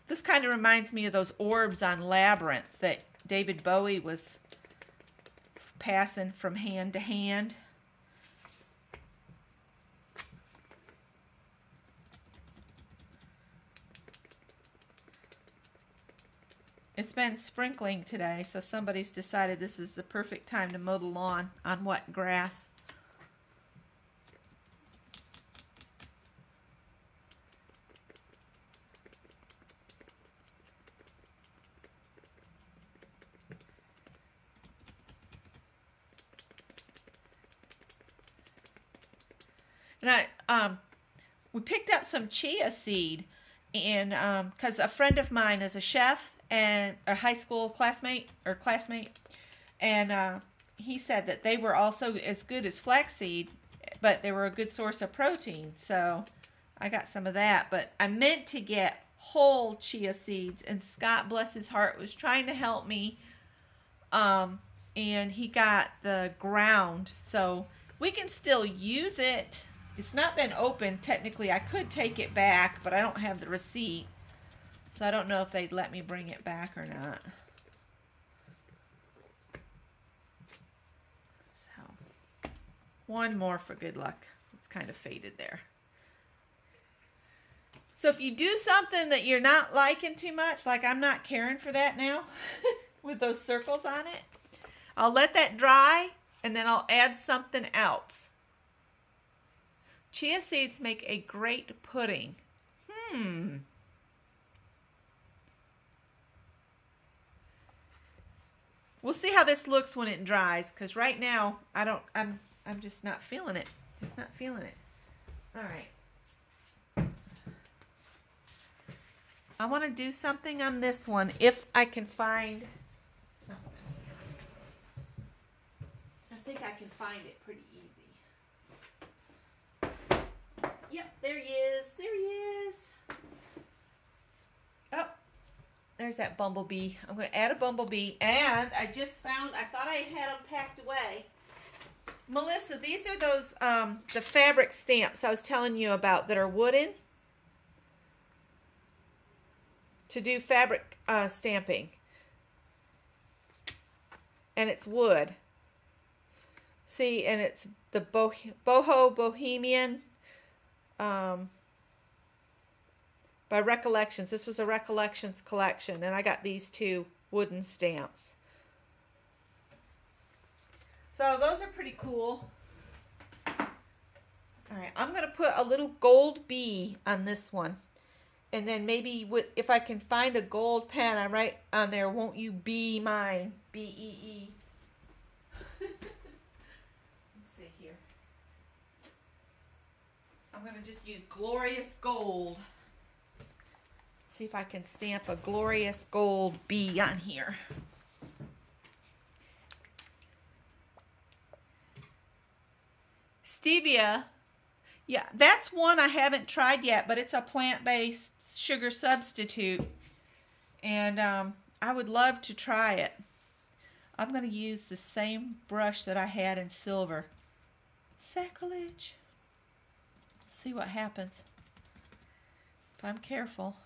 This kind of reminds me of those orbs on Labyrinth that David Bowie was passing from hand to hand. It's been sprinkling today, so somebody's decided this is the perfect time to mow the lawn on wet grass. And we picked up some chia seed, and because a friend of mine is a chef and a high school classmate, and he said that they were also as good as flaxseed, but they were a good source of protein. So I got some of that, but I meant to get whole chia seeds, and Scott, bless his heart, was trying to help me, and he got the ground, so we can still use it. It's not been opened. Technically, I could take it back, but I don't have the receipt. So I don't know if they'd let me bring it back or not. So, one more for good luck. It's kind of faded there. So if you do something that you're not liking too much, like I'm not caring for that now, with those circles on it, I'll let that dry, and then I'll add something else. Chia seeds make a great pudding. We'll see how this looks when it dries, because right now I'm just not feeling it. Just not feeling it. All right. I want to do something on this one if I can find something. I think I can find it pretty easy. Yep, there he is. There he is. Oh, there's that bumblebee. I'm going to add a bumblebee. And I just found, I thought I had them packed away. Melissa, these are those, the fabric stamps I was telling you about that are wooden to do fabric stamping. And it's wood. See, and it's the Boho Bohemian by Recollections. This was a Recollections collection, and I got these two wooden stamps. So those are pretty cool. Alright, I'm going to put a little gold bee on this one. And then maybe if I can find a gold pen, I write on there, "Won't you be mine?" B-E-E. Let's see here. I'm going to just use Glorious Gold. Let's see if I can stamp a Glorious Gold bee on here. Stevia. Yeah, that's one I haven't tried yet, but it's a plant-based sugar substitute. And I would love to try it. I'm going to use the same brush that I had in silver. Sacrilege. See what happens. If I'm careful.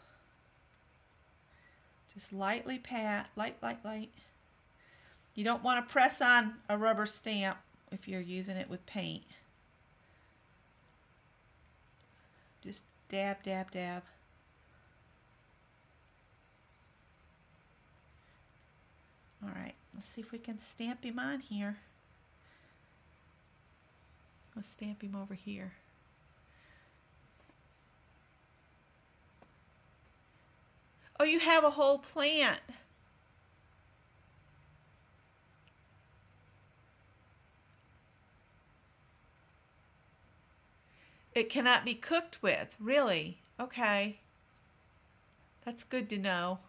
Just lightly pat. Light. You don't want to press on a rubber stamp if you're using it with paint. Just dab, dab, dab. Alright, let's see if we can stamp him on here. Let's stamp him over here. Oh, you have a whole plant. It cannot be cooked with. Really? Okay. That's good to know.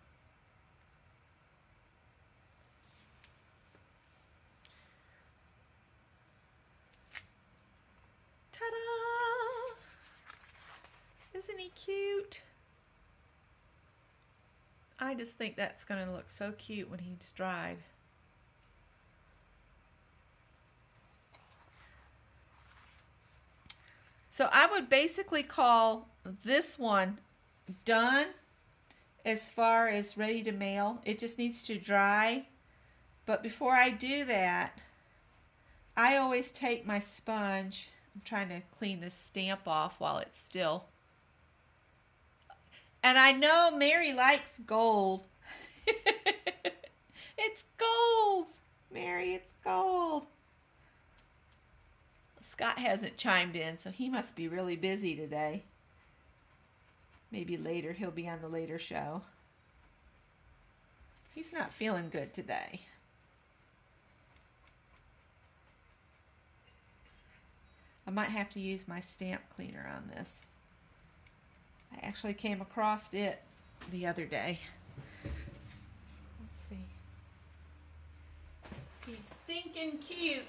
Ta-da! Isn't he cute? I just think that's going to look so cute when he's dried. So I would basically call this one done as far as ready to mail. It just needs to dry. But before I do that, I always take my sponge. I'm trying to clean this stamp off while it's still. And I know Mary likes gold. It's gold. Mary, it's gold. Scott hasn't chimed in, so he must be really busy today. Maybe later, he'll be on the later show. He's not feeling good today. I might have to use my stamp cleaner on this. I actually came across it the other day. Let's see. He's stinking cute.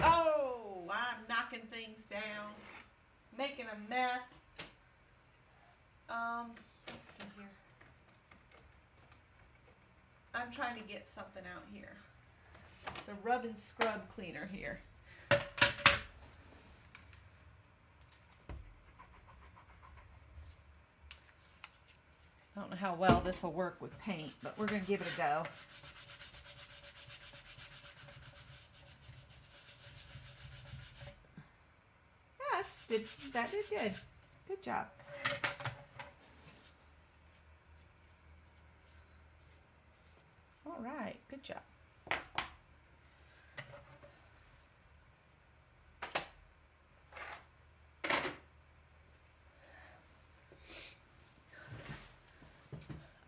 Oh, I'm knocking things down, making a mess. Let's see here. I'm trying to get something out here. The rub and scrub cleaner here. I don't know how well this will work with paint, but we're going to give it a go. Yeah, that did good. Good job. All right, good job.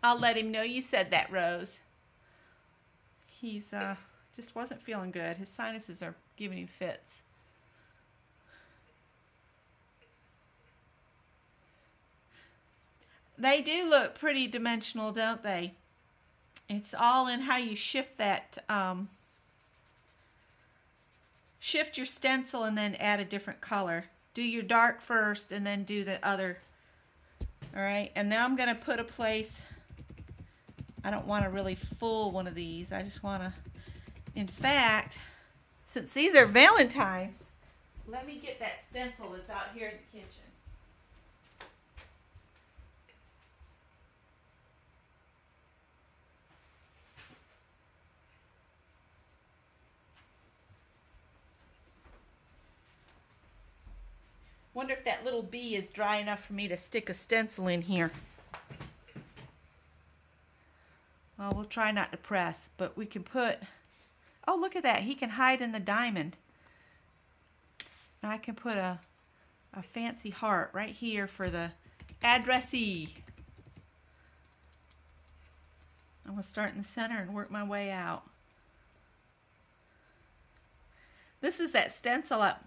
I'll let him know you said that, Rose. He's just wasn't feeling good. His sinuses are giving him fits. They do look pretty dimensional, don't they? It's all in how you shift that, shift your stencil and then add a different color. Do your dark first and then do the other. All right, and now I'm going to put a place. I don't want to really full one of these. I just want to In fact, since these are Valentine's, let me get that stencil that's out here in the kitchen. Wonder if that little bee is dry enough for me to stick a stencil in here. Well, we'll try not to press, but we can put... Oh, look at that. He can hide in the diamond. And I can put a fancy heart right here for the addressee. I'm going to start in the center and work my way out. This is that stencil up.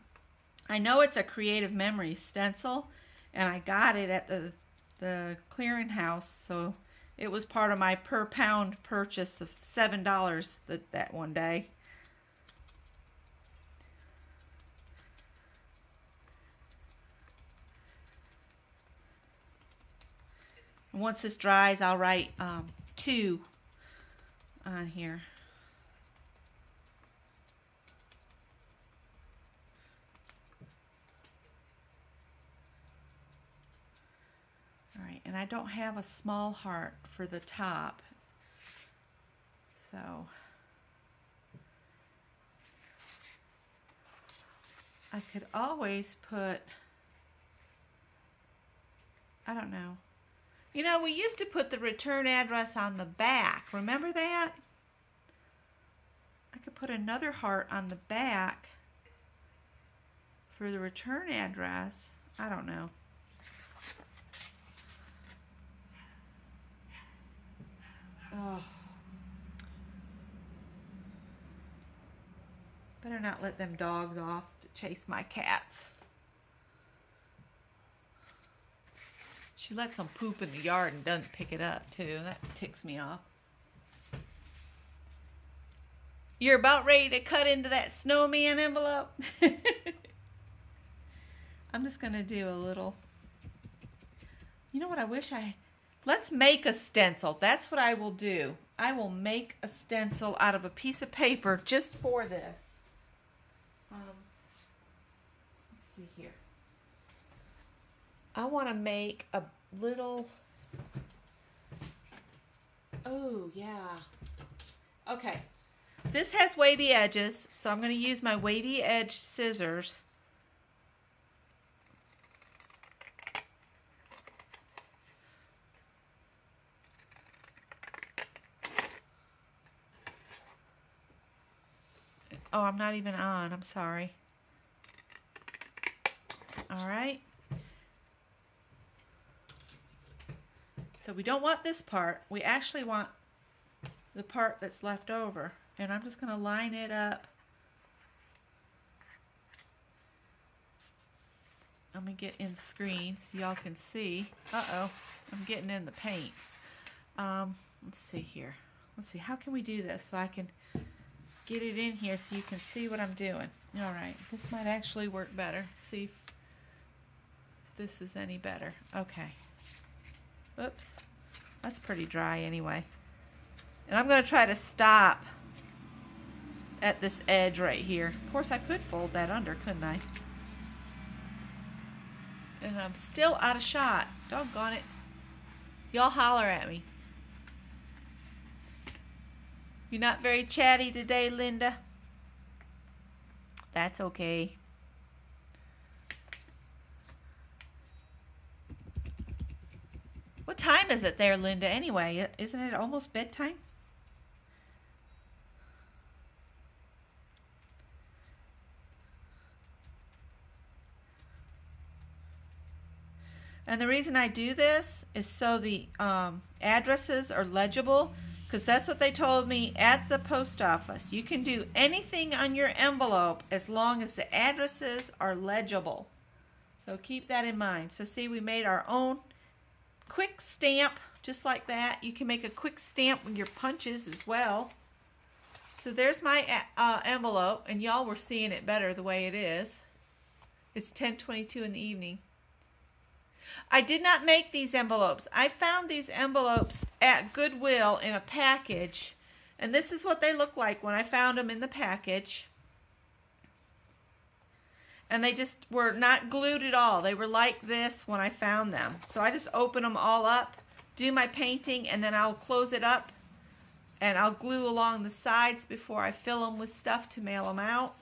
I know it's a Creative Memories stencil, and I got it at the clearinghouse, so it was part of my per pound purchase of $7 that one day. And once this dries, I'll write 2 on here. And I don't have a small heart for the top, so I could always put, I don't know. You know, we used to put the return address on the back. Remember that? I could put another heart on the back for the return address. I don't know. Oh. Better not let them dogs off to chase my cats. She lets them poop in the yard and doesn't pick it up too. That ticks me off. You're about ready to cut into that snowman envelope? I'm just going to do a little... You know what I wish I... Let's make a stencil. That's what I will do. I will make a stencil out of a piece of paper just for this. Let's see here. I want to make a little... Oh, yeah. Okay. This has wavy edges, so I'm going to use my wavy edge scissors. Oh, I'm not even on. I'm sorry. All right. So we don't want this part. We actually want the part that's left over. And I'm just going to line it up. I'm going to get in screen so y'all can see. Uh-oh. I'm getting in the paints. Let's see here. Let's see. How can we do this so I can... get it in here so you can see what I'm doing. All right, this might actually work better. See if this is any better. Okay. Oops. That's pretty dry anyway. And I'm going to try to stop at this edge right here. Of course, I could fold that under, couldn't I? And I'm still out of shot. Doggone it. Y'all holler at me. You're not very chatty today, Linda? That's okay. What time is it there, Linda, anyway? Isn't it almost bedtime? And the reason I do this is so the addresses are legible, because that's what they told me at the post office. You can do anything on your envelope as long as the addresses are legible. So keep that in mind. So see, we made our own quick stamp just like that. You can make a quick stamp with your punches as well. So there's my envelope, and y'all were seeing it better the way it is. It's 10:22 in the evening. I did not make these envelopes. I found these envelopes at Goodwill in a package, And this is what they look like when I found them in the package. And they just were not glued at all. They were like this when I found them. So I just open them all up, do my painting, and then I'll close it up. And I'll glue along the sides before I fill them with stuff to mail them out.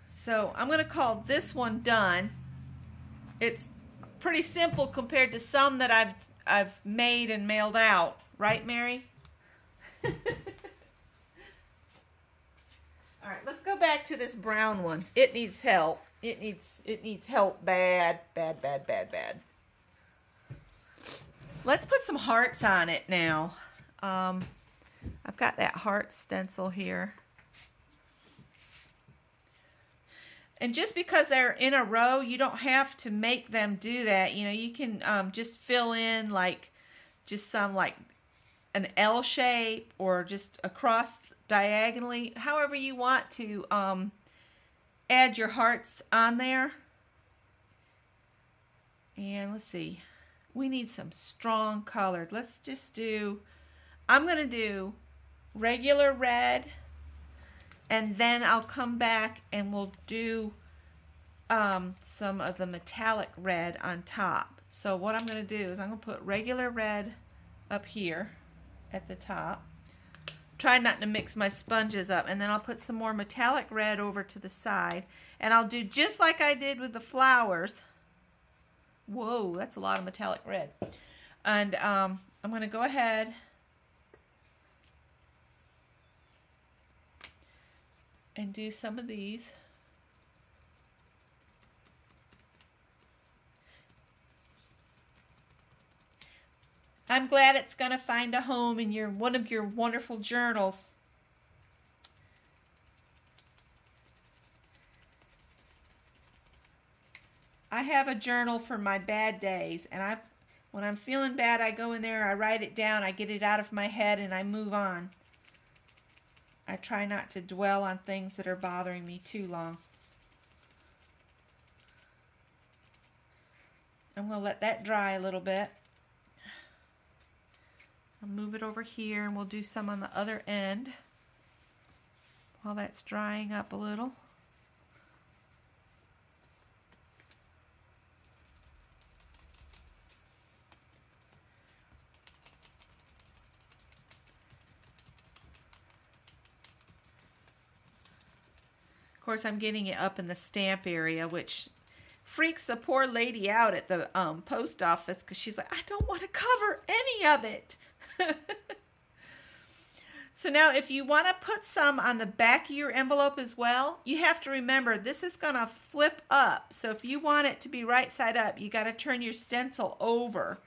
So I'm going to call this one done. It's pretty simple compared to some that I've made and mailed out. Right, Mary? All right, let's go back to this brown one. It needs help. It needs help bad, bad, bad, bad, bad. Let's put some hearts on it now. I've got that heart stencil here. And just because they're in a row, you don't have to make them do that. You know, you can just fill in like just some like an L shape or just across diagonally, however you want to add your hearts on there. And let's see, we need some strong colored. Let's just do, I'm going to do regular red, and then I'll come back and we'll do some of the metallic red on top. So what I'm going to do is I'm going to put regular red up here at the top. Try not to mix my sponges up, and then I'll put some more metallic red over to the side, and I'll do just like I did with the flowers. Whoa, that's a lot of metallic red. And I'm going to go ahead and do some of these. I'm glad it's going to find a home in one of your wonderful journals. I have a journal for my bad days, and when I'm feeling bad, I go in there, I write it down, I get it out of my head, and I move on. I try not to dwell on things that are bothering me too long. I'm going to let that dry a little bit. I'll move it over here, and we'll do some on the other end while that's drying up a little. Of course, I'm getting it up in the stamp area, which freaks the poor lady out at the post office because she's like, I don't want to cover any of it. So now if you want to put some on the back of your envelope as well, you have to remember this is going to flip up. So if you want it to be right side up, you got to turn your stencil over.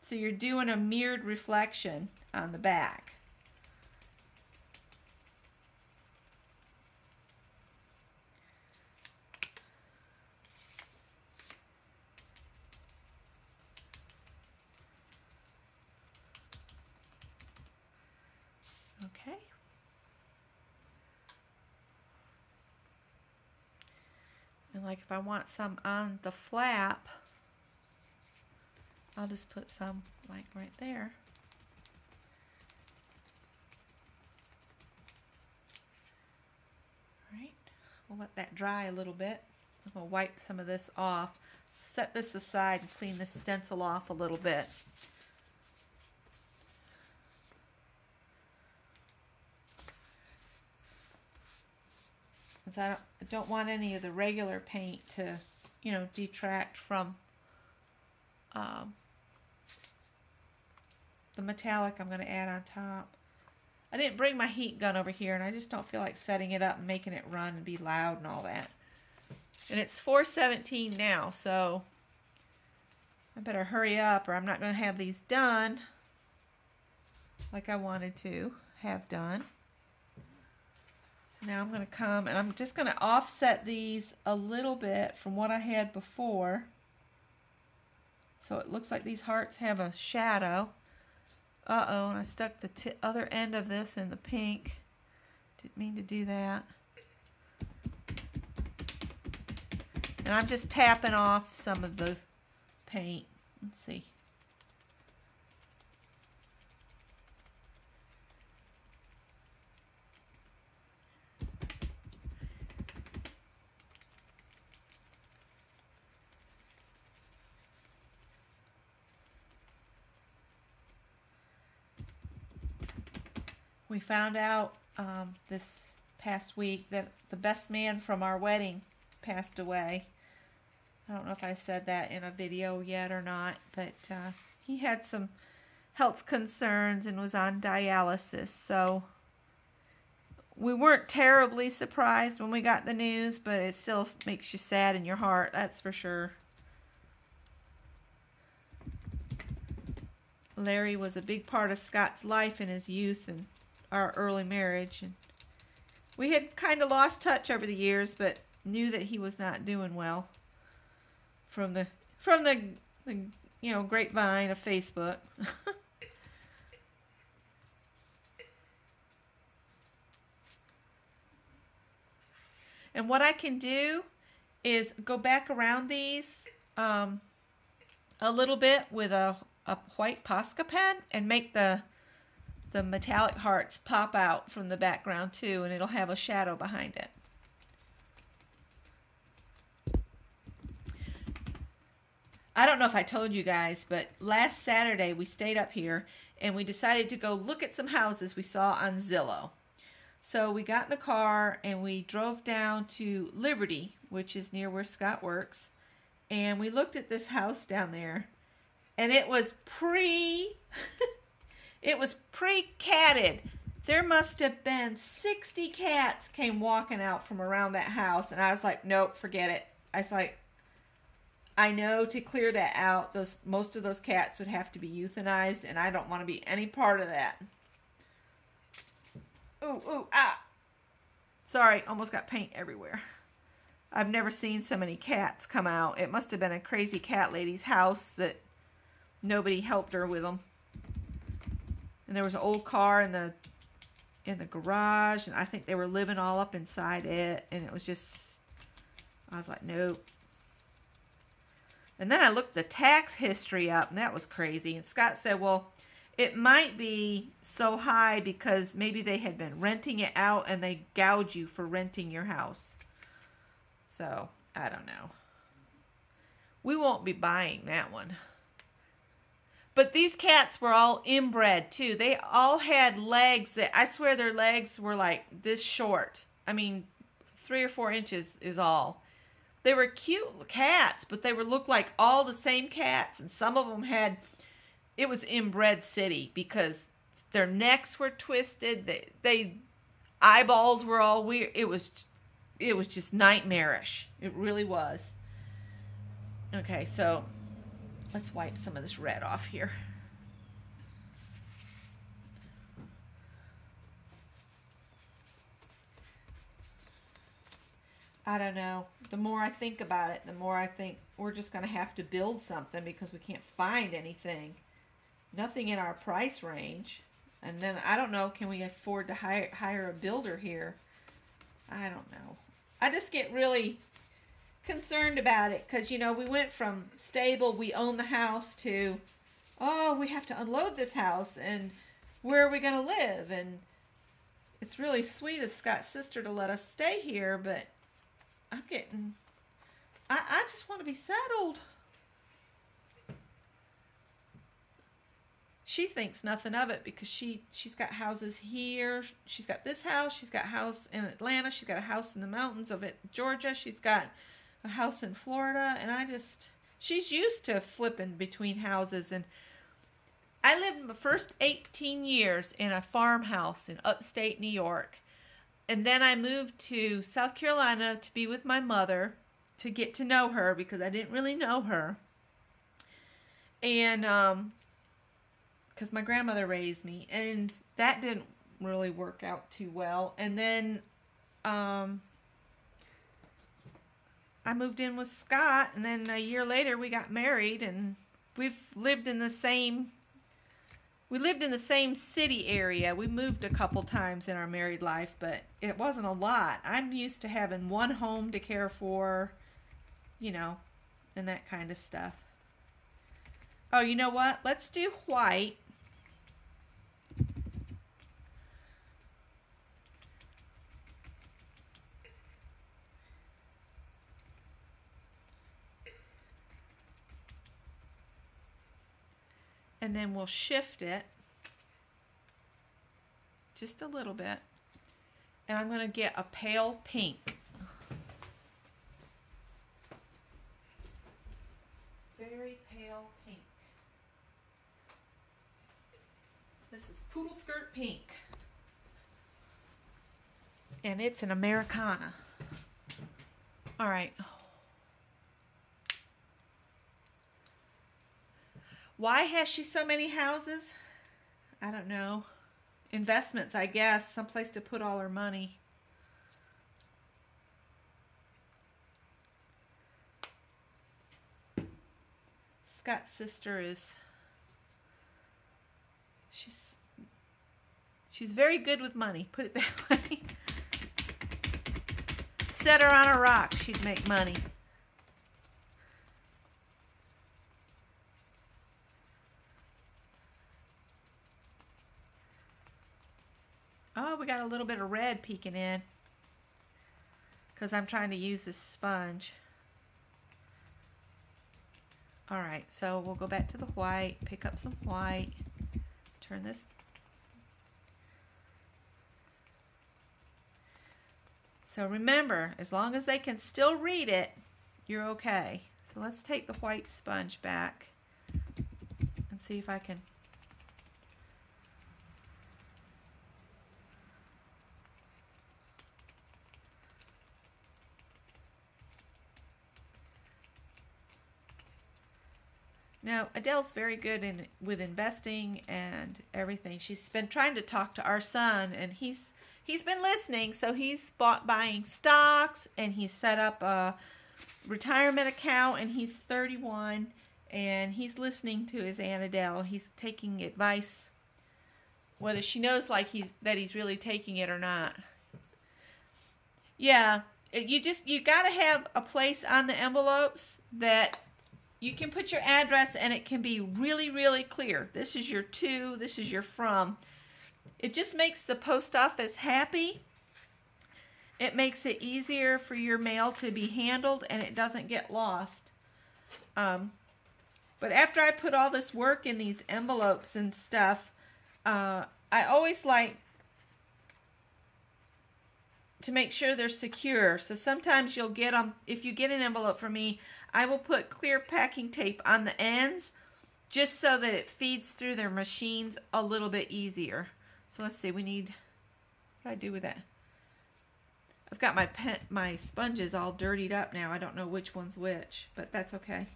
So you're doing a mirrored reflection on the back. Okay. And like if I want some on the flap, I'll just put some like right there. All right. We'll let that dry a little bit. I'm going to wipe some of this off. Set this aside and clean this stencil off a little bit. I don't want any of the regular paint to, you know, detract from the metallic I'm going to add on top. I didn't bring my heat gun over here, and I just don't feel like setting it up and making it run and be loud and all that. And it's 4:17 now, so I better hurry up or I'm not going to have these done like I wanted to have done. Now I'm going to come and I'm just going to offset these a little bit from what I had before. So it looks like these hearts have a shadow. Uh-oh, and I stuck the other end of this in the pink. Didn't mean to do that. And I'm just tapping off some of the paint. Let's see. We found out this past week that the best man from our wedding passed away. I don't know if I said that in a video yet or not, but he had some health concerns and was on dialysis, so we weren't terribly surprised when we got the news, but it still makes you sad in your heart, that's for sure. Larry was a big part of Scott's life in his youth and our early marriage. And we had kind of lost touch over the years, but knew that he was not doing well from the grapevine of Facebook. And what I can do is go back around these a little bit with a white Posca pen and make the metallic hearts pop out from the background too, and it'll have a shadow behind it. I don't know if I told you guys, but last Saturday we stayed up here and we decided to go look at some houses we saw on Zillow. So we got in the car and we drove down to Liberty, which is near where Scott works, and we looked at this house down there, and it was pre-catted. There must have been 60 cats came walking out from around that house, and I was like, nope, forget it. I was like, I know to clear that out, most of those cats would have to be euthanized, and I don't want to be any part of that. Ooh, ah. Sorry, almost got paint everywhere. I've never seen so many cats come out. It must have been a crazy cat lady's house that nobody helped her with them. And there was an old car in the garage, and I think they were living all up inside it, and it was just, I was like, nope. And then I looked the tax history up, and that was crazy. And Scott said, well, it might be so high because maybe they had been renting it out and they gouge you for renting your house. So, I don't know. We won't be buying that one. But these cats were all inbred too. They all had legs that, I swear their legs were like this short. I mean, 3 or 4 inches is all. They were cute cats, but they looked like all the same cats. And some of them had, it was inbred city because their necks were twisted. They eyeballs were all weird. It was just nightmarish. It really was. Okay, so let's wipe some of this red off here. I don't know. The more I think about it, the more I think we're just going to have to build something because we can't find anything. Nothing in our price range. And then, I don't know, can we afford to hire a builder here? I don't know. I just get really concerned about it because, you know, we went from stable, we own the house, to, oh, we have to unload this house, and where are we going to live? And it's really sweet of Scott's sister to let us stay here, but I just want to be settled. She thinks nothing of it because she's got houses here. She's got this house. She's got a house in Atlanta. She's got a house in the mountains of Georgia. She's got a house in Florida. And she's used to flipping between houses. And I lived the first 18 years in a farmhouse in upstate New York. And then I moved to South Carolina to be with my mother, to get to know her because I didn't really know her. And because my grandmother raised me, and that didn't really work out too well. And then I moved in with Scott, and then a year later we got married, and we lived in the same city area. We moved a couple times in our married life, but it wasn't a lot. I'm used to having one home to care for, you know, and that kind of stuff. Oh, you know what? Let's do white. And then we'll shift it just a little bit. And I'm going to get a pale pink. Very pale pink. This is poodle skirt pink. And it's an Americana. All right. Why has she so many houses? I don't know. Investments, I guess. Someplace to put all her money. Scott's sister is... She's very good with money. Put it that way. Set her on a rock, she'd make money. Oh, we got a little bit of red peeking in because I'm trying to use this sponge. All right, so we'll go back to the white, pick up some white, turn this. So remember, as long as they can still read it, you're okay. So let's take the white sponge back and see if I can. Now, Adele's very good with investing and everything. She's been trying to talk to our son, and he's been listening. So he's buying stocks, and he's set up a retirement account, and he's 31, and he's listening to his Aunt Adele. He's taking advice, whether she knows that he's really taking it or not. Yeah, you got to have a place on the envelopes that you can put your address, and it can be really, really clear. This is your to, this is your from. It just makes the post office happy. It makes it easier for your mail to be handled, and it doesn't get lost. But after I put all this work in these envelopes and stuff, I always like to make sure they're secure. So sometimes you'll get them, if you get an envelope from me, I will put clear packing tape on the ends just so that it feeds through their machines a little bit easier. So let's see, we need, what do I do with that? I've got my sponges all dirtied up now. I don't know which one's which, but that's okay.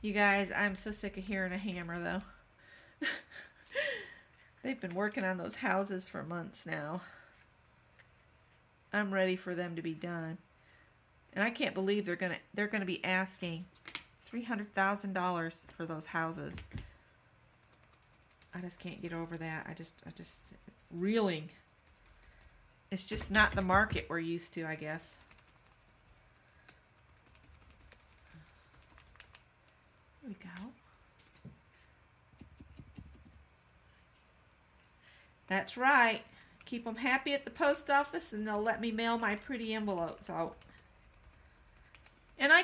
You guys, I'm so sick of hearing a hammer though. They've been working on those houses for months now. I'm ready for them to be done. And I can't believe they're gonna be asking $300,000 for those houses. I just can't get over that. I just reeling. It's just not the market we're used to, I guess. There we go. That's right. Keep them happy at the post office, and they'll let me mail my pretty envelopes out. And I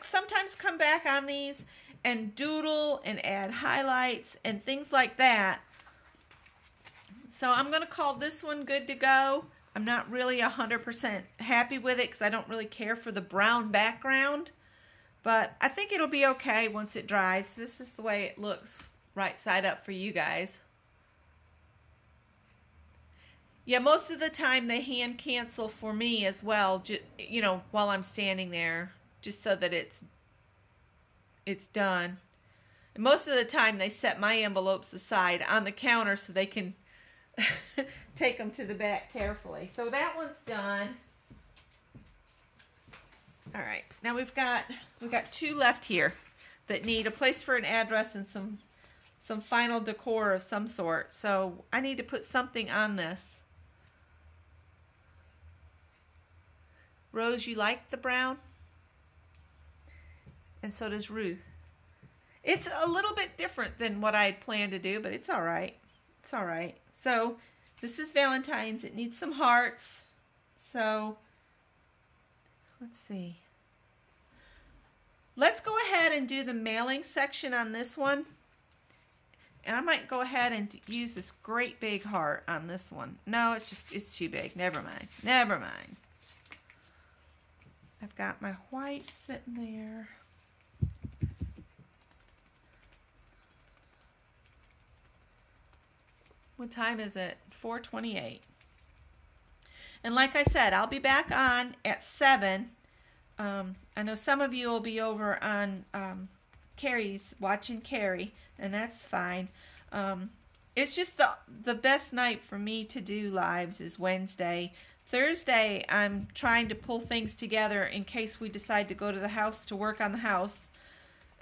sometimes come back on these and doodle and add highlights and things like that. So I'm going to call this one good to go. I'm not really 100% happy with it because I don't really care for the brown background. But I think it'll be okay once it dries. This is the way it looks right side up for you guys. Yeah, most of the time they hand cancel for me as well, you know, while I'm standing there, just so that it's done. And most of the time they set my envelopes aside on the counter so they can take them to the back carefully. So that one's done. All right, now we've got two left here that need a place for an address and some final decor of some sort. So I need to put something on this. Rose, you like the brown? And so does Ruth. It's a little bit different than what I had planned to do, but it's all right. It's all right. So this is Valentine's. It needs some hearts. So let's see. Let's go ahead and do the mailing section on this one. And I might go ahead and use this great big heart on this one. No, it's too big. Never mind. Never mind. I've got my white sitting there. What time is it? 4:28. And like I said, I'll be back on at 7. I know some of you will be over on Carrie's, watching Carrie, and that's fine. It's just the best night for me to do lives is Wednesday. Thursday, I'm trying to pull things together in case we decide to go to the house to work on the house.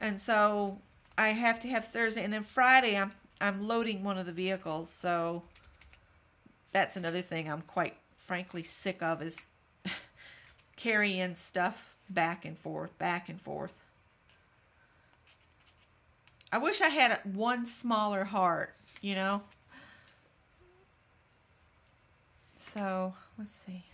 And so I have to have Thursday. And then Friday, I'm loading one of the vehicles. So that's another thing I'm quite frankly sick of, is carrying stuff back and forth, back and forth. I wish I had one smaller heart, you know. So, let's see.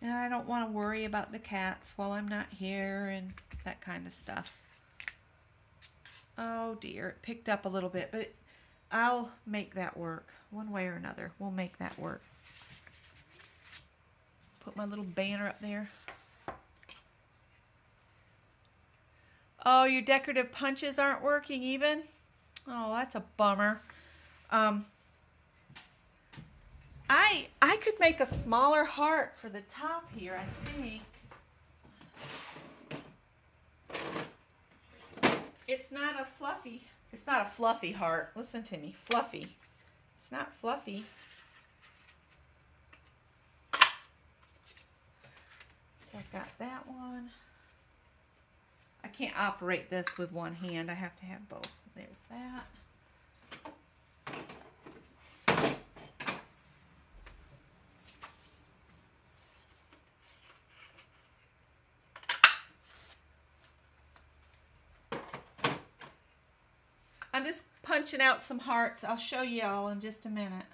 And I don't want to worry about the cats while I'm not here and that kind of stuff. Oh dear, it picked up a little bit, but I'll make that work. One way or another, we'll make that work. Put my little banner up there. Oh, your decorative punches aren't working even? Oh, that's a bummer. I could make a smaller heart for the top here, I think. It's not a fluffy heart. Listen to me, fluffy. It's not fluffy. So I've got that one. I can't operate this with one hand. I have to have both. There's that. I'm just punching out some hearts. I'll show you all in just a minute.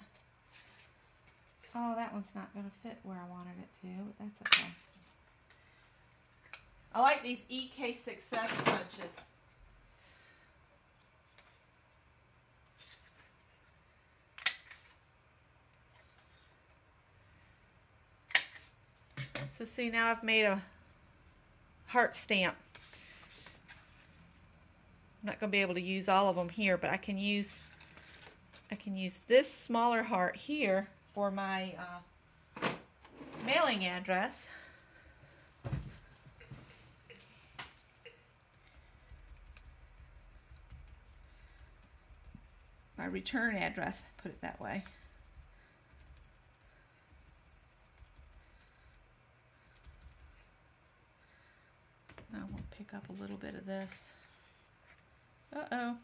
Oh, that one's not going to fit where I wanted it to, but that's okay. I like these EK Success punches. So see, now I've made a heart stamp. I'm not going to be able to use all of them here, but I can use this smaller heart here for my mailing address. My return address, put it that way. Now we'll pick up a little bit of this. Uh-oh.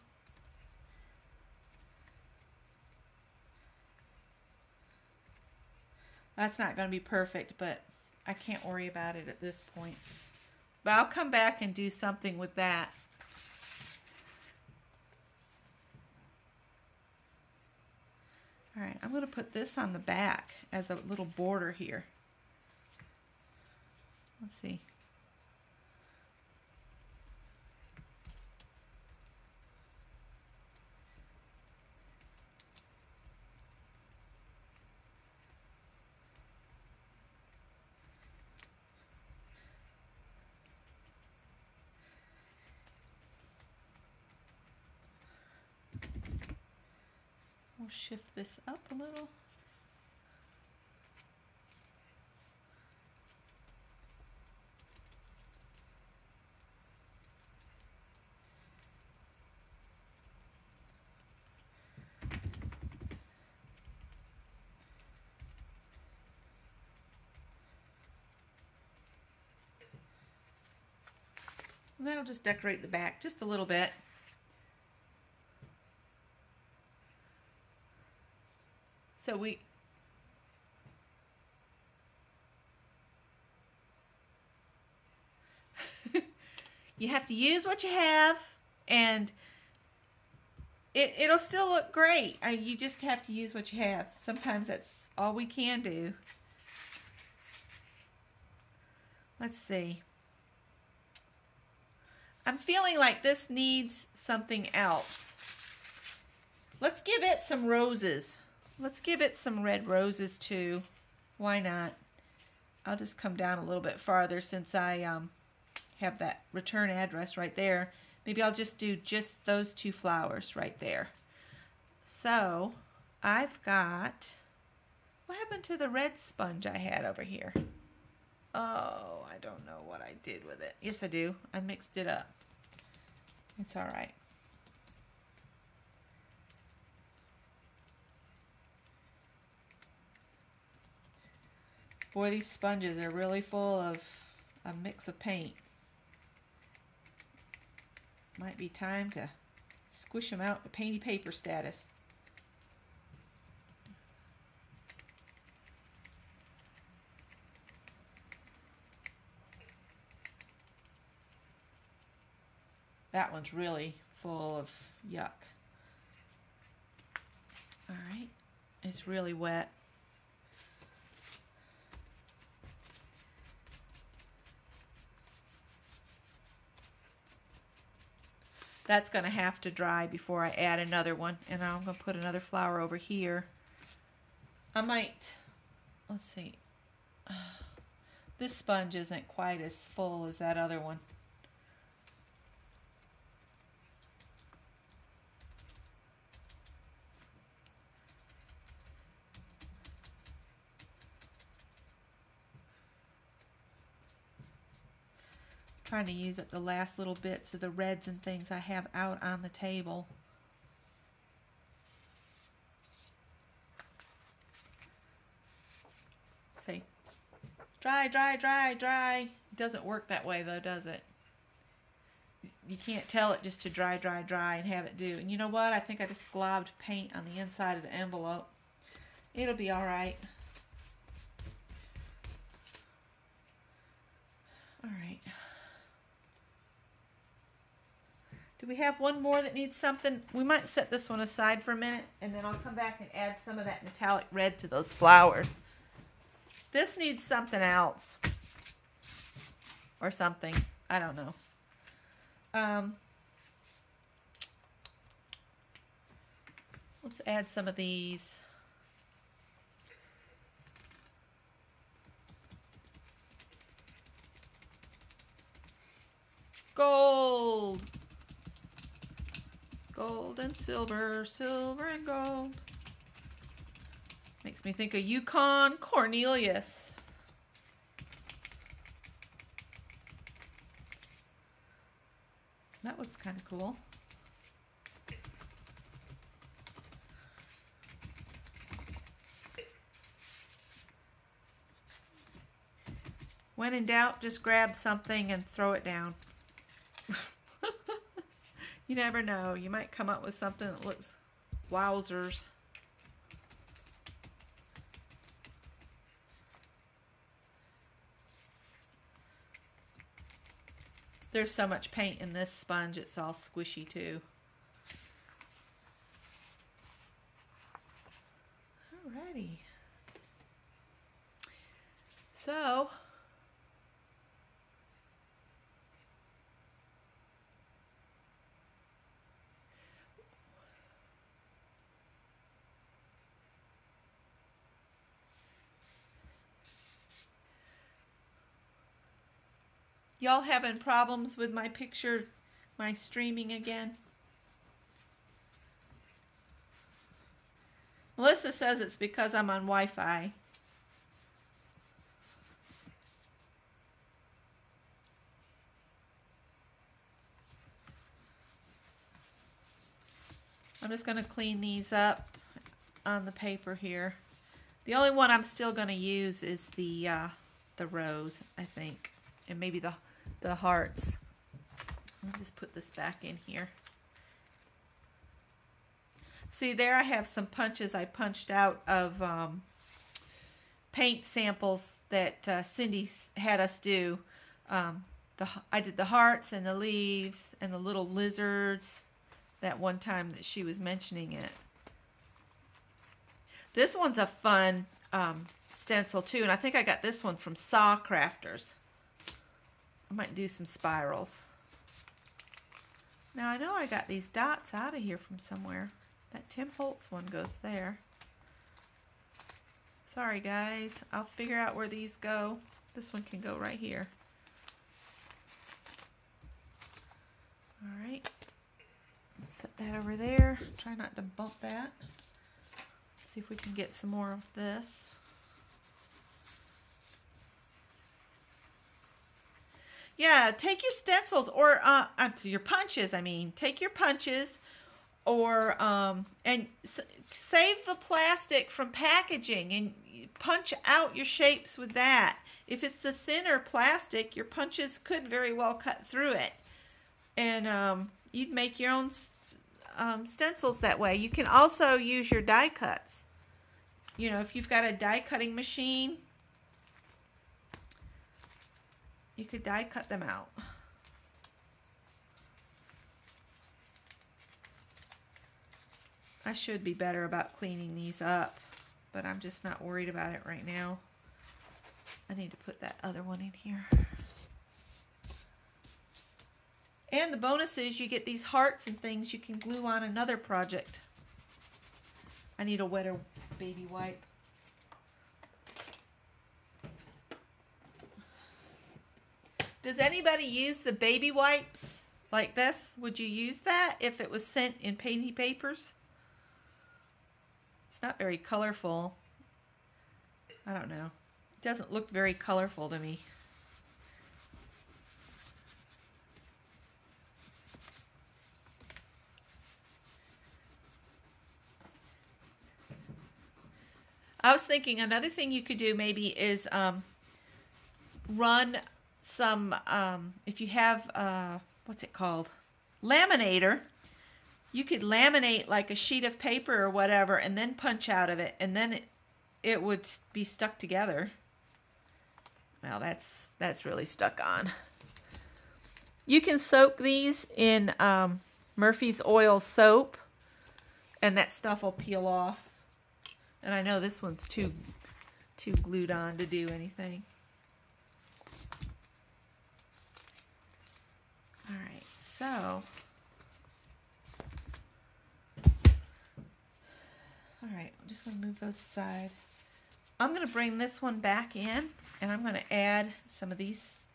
That's not going to be perfect, but I can't worry about it at this point. But I'll come back and do something with that. All right, I'm going to put this on the back as a little border here. Let's see. We'll shift this up a little. And that'll just decorate the back just a little bit. So You have to use what you have, and it'll still look great. You just have to use what you have. Sometimes that's all we can do. Let's see. I'm feeling like this needs something else. Let's give it some roses. Let's give it some red roses too. Why not? I'll just come down a little bit farther since I have that return address right there. Maybe I'll just do just those two flowers right there. So I've got, what happened to the red sponge I had over here? Oh, I don't know what I did with it. Yes, I do. I mixed it up. It's all right. Boy, these sponges are really full of a mix of paint. Might be time to squish them out to painty paper status. That one's really full of yuck. All right, it's really wet. That's going to have to dry before I add another one. And I'm going to put another flower over here. I might, let's see. This sponge isn't quite as full as that other one. Trying to use up the last little bits of the reds and things I have out on the table. See, dry, dry, dry, dry. It doesn't work that way though, does it? You can't tell it just to dry, dry, dry and have it do. And you know what? I think I just globbed paint on the inside of the envelope. It'll be all right. All right. Do we have one more that needs something? We might set this one aside for a minute, and then I'll come back and add some of that metallic red to those flowers. This needs something else. Or something. I don't know. Let's add some of these. Gold. Gold and silver, silver and gold. Makes me think of Yukon Cornelius. That looks kind of cool. When in doubt, just grab something and throw it down. You never know. You might come up with something that looks wowzers. There's so much paint in this sponge, it's all squishy too. Alrighty. So, y'all having problems with my picture, my streaming again? Melissa says it's because I'm on Wi-Fi. I'm just going to clean these up on the paper here. The only one I'm still going to use is the rose, I think, and maybe the hearts. I'll just put this back in here. See, there I have some punches I punched out of paint samples that Cindy had us do. I did the hearts and the leaves and the little lizards that one time that she was mentioning it. This one's a fun stencil too, and I think I got this one from Saw Crafters. I might do some spirals. Now I know I got these dots out of here from somewhere. That Tim Holtz one goes there. Sorry guys, I'll figure out where these go. This one can go right here. Alright, set that over there. Try not to bump that. See if we can get some more of this. Yeah, take your stencils or your punches. I mean, take your punches, or and save the plastic from packaging and punch out your shapes with that. If it's the thinner plastic, your punches could very well cut through it, and you'd make your own stencils that way. You can also use your die cuts. You know, if you've got a die cutting machine, you could die cut them out. I should be better about cleaning these up, but I'm just not worried about it right now. I need to put that other one in here. And the bonus is you get these hearts and things you can glue on another project. I need a wetter baby wipe. Does anybody use the baby wipes like this? Would you use that if it was sent in painty papers? It's not very colorful. I don't know. It doesn't look very colorful to me. I was thinking another thing you could do maybe is run some, if you have, what's it called? Laminator. You could laminate like a sheet of paper or whatever and then punch out of it, and then it would be stuck together. Well, that's really stuck on. You can soak these in Murphy's Oil soap, and that stuff will peel off. And I know this one's too glued on to do anything. All right, so all right, I'm just going to move those aside. I'm going to bring this one back in, and I'm going to add some of these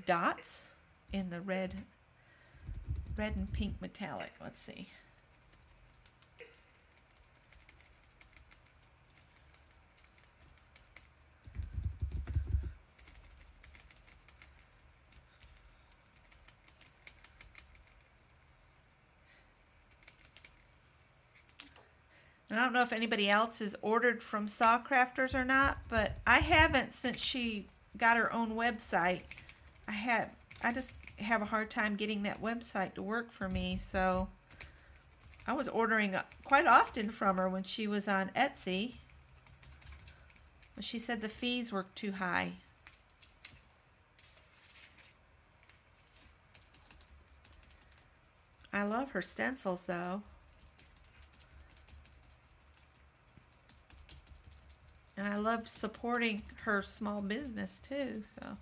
dots in the red and pink metallic. Let's see. And I don't know if anybody else has ordered from Saw Crafters or not, but I haven't since she got her own website. I just have a hard time getting that website to work for me, so I was ordering quite often from her when she was on Etsy. But she said the fees were too high. I love her stencils though. And I love supporting her small business too, so.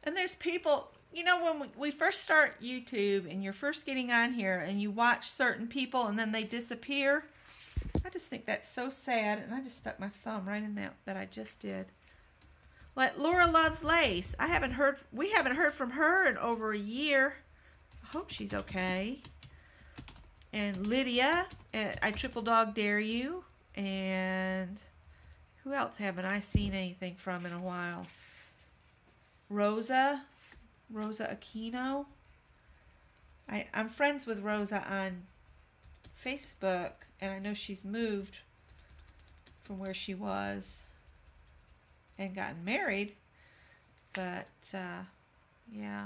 And there's people, you know, when we first start YouTube and you're first getting on here and you watch certain people and then they disappear, I just think that's so sad. And I just stuck my thumb right in that I just did. Like Laura Loves Lace. We haven't heard from her in over a year. I hope she's okay. And Lydia, I Triple Dog Dare You. And who else haven't I seen anything from in a while? Rosa Aquino. I'm friends with Rosa on Facebook, and I know she's moved from where she was and gotten married, but yeah,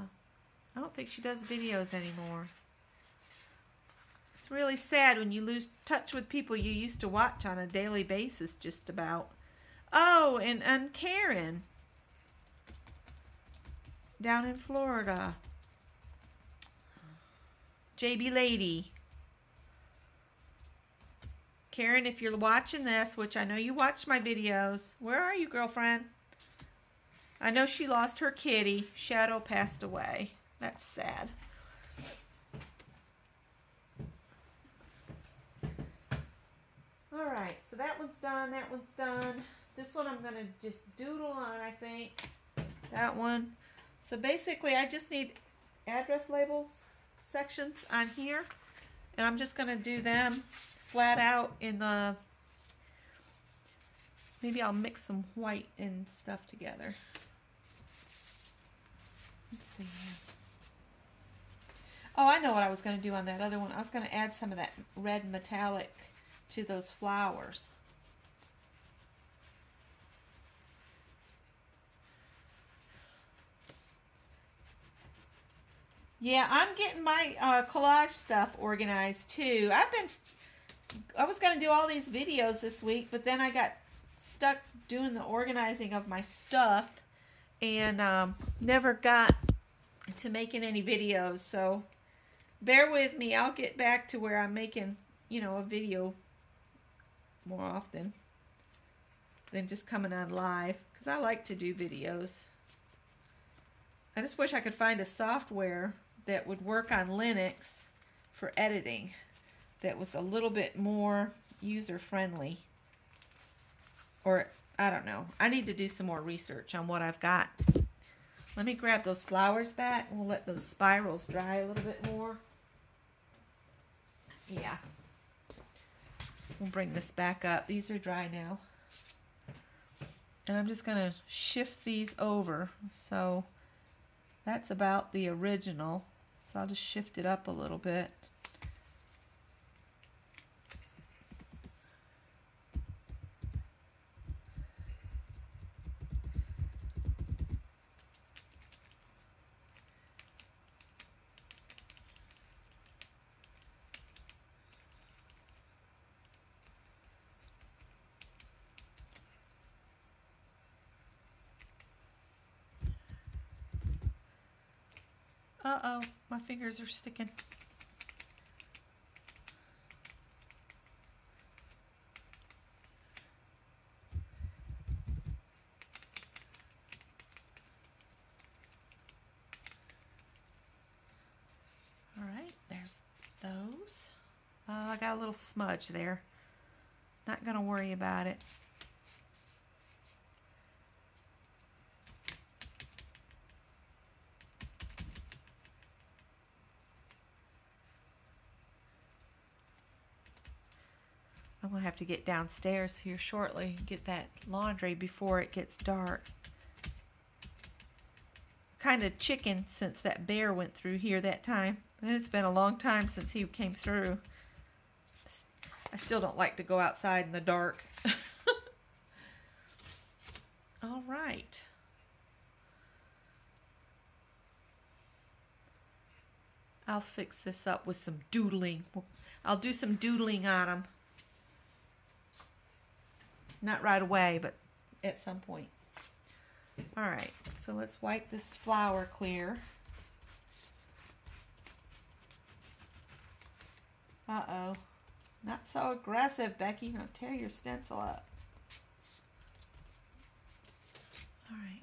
I don't think she does videos anymore. It's really sad when you lose touch with people you used to watch on a daily basis, just about. Oh, and Karen down in Florida. JB Lady. Karen, if you're watching this, which I know you watch my videos, where are you, girlfriend? I know she lost her kitty. Shadow passed away. That's sad. All right, so that one's done. That one's done. This one I'm going to just doodle on, I think. That one. So basically, I just need address labels sections on here. And I'm just going to do them flat out in the... Maybe I'll mix some white and stuff together. Let's see here. Oh, I know what I was going to do on that other one. I was going to add some of that red metallic to those flowers. Yeah, I'm getting my collage stuff organized too. I was going to do all these videos this week, but then I got stuck doing the organizing of my stuff and never got to making any videos. So bear with me. I'll get back to where I'm making, a video more often than just coming on live, because I like to do videos. I just wish I could find a software that would work on Linux for editing that was a little bit more user-friendly. Or, I don't know. I need to do some more research on what I've got. Let me grab those flowers back. We'll let those spirals dry a little bit more. Yeah. We'll bring this back up. These are dry now. And I'm just going to shift these over. So that's about the original. So I'll just shift it up a little bit. Uh-oh, my fingers are sticking. All right, there's those. I got a little smudge there. Not going to worry about it. I'm going to have to get downstairs here shortly and get that laundry before it gets dark. Kind of chicken since that bear went through here that time. And it's been a long time since he came through. I still don't like to go outside in the dark. All right. I'll fix this up with some doodling. I'll do some doodling on them. Not right away, but at some point. All right, so let's wipe this flower clear. Uh-oh. Not so aggressive, Becky. Don't tear your stencil up. All right.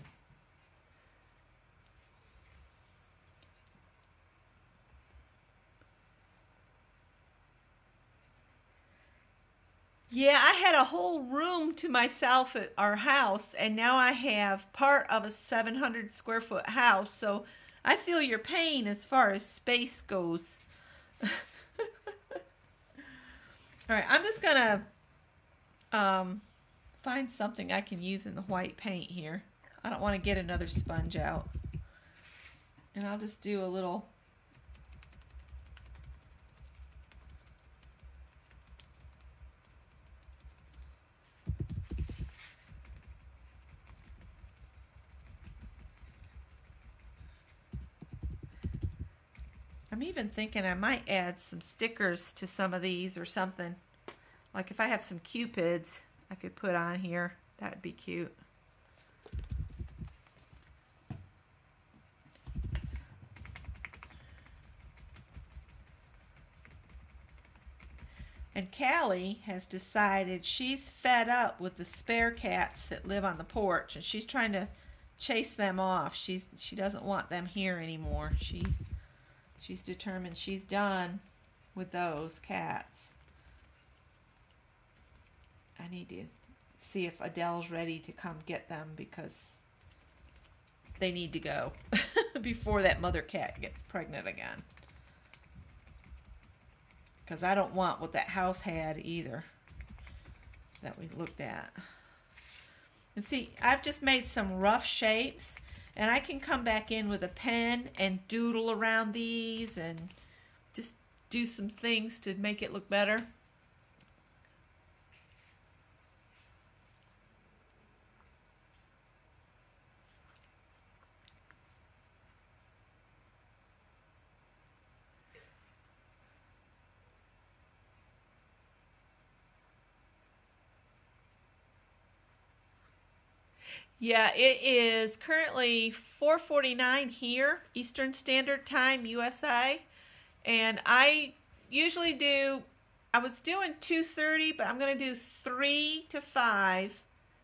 Yeah, I had a whole room to myself at our house, and now I have part of a 700 square foot house, so I feel your pain as far as space goes. All right, I'm just going to find something I can use in the white paint here. I don't want to get another sponge out. And I'll just do a little... I'm I'm even thinking I might add some stickers to some of these or something. Like if I have some Cupids I could put on here. That would be cute. And Callie has decided she's fed up with the spare cats that live on the porch, and she's trying to chase them off. She doesn't want them here anymore. She's determined she's done with those cats. I need to see if Adele's ready to come get them because they need to go before that mother cat gets pregnant again. Because I don't want what that house had either that we looked at. And see, I've just made some rough shapes, and I can come back in with a pen and doodle around these and just do some things to make it look better. Yeah, it is currently 4:49 here, Eastern Standard Time, USA. And I usually I was doing 2:30, but I'm going to do 3 to 5.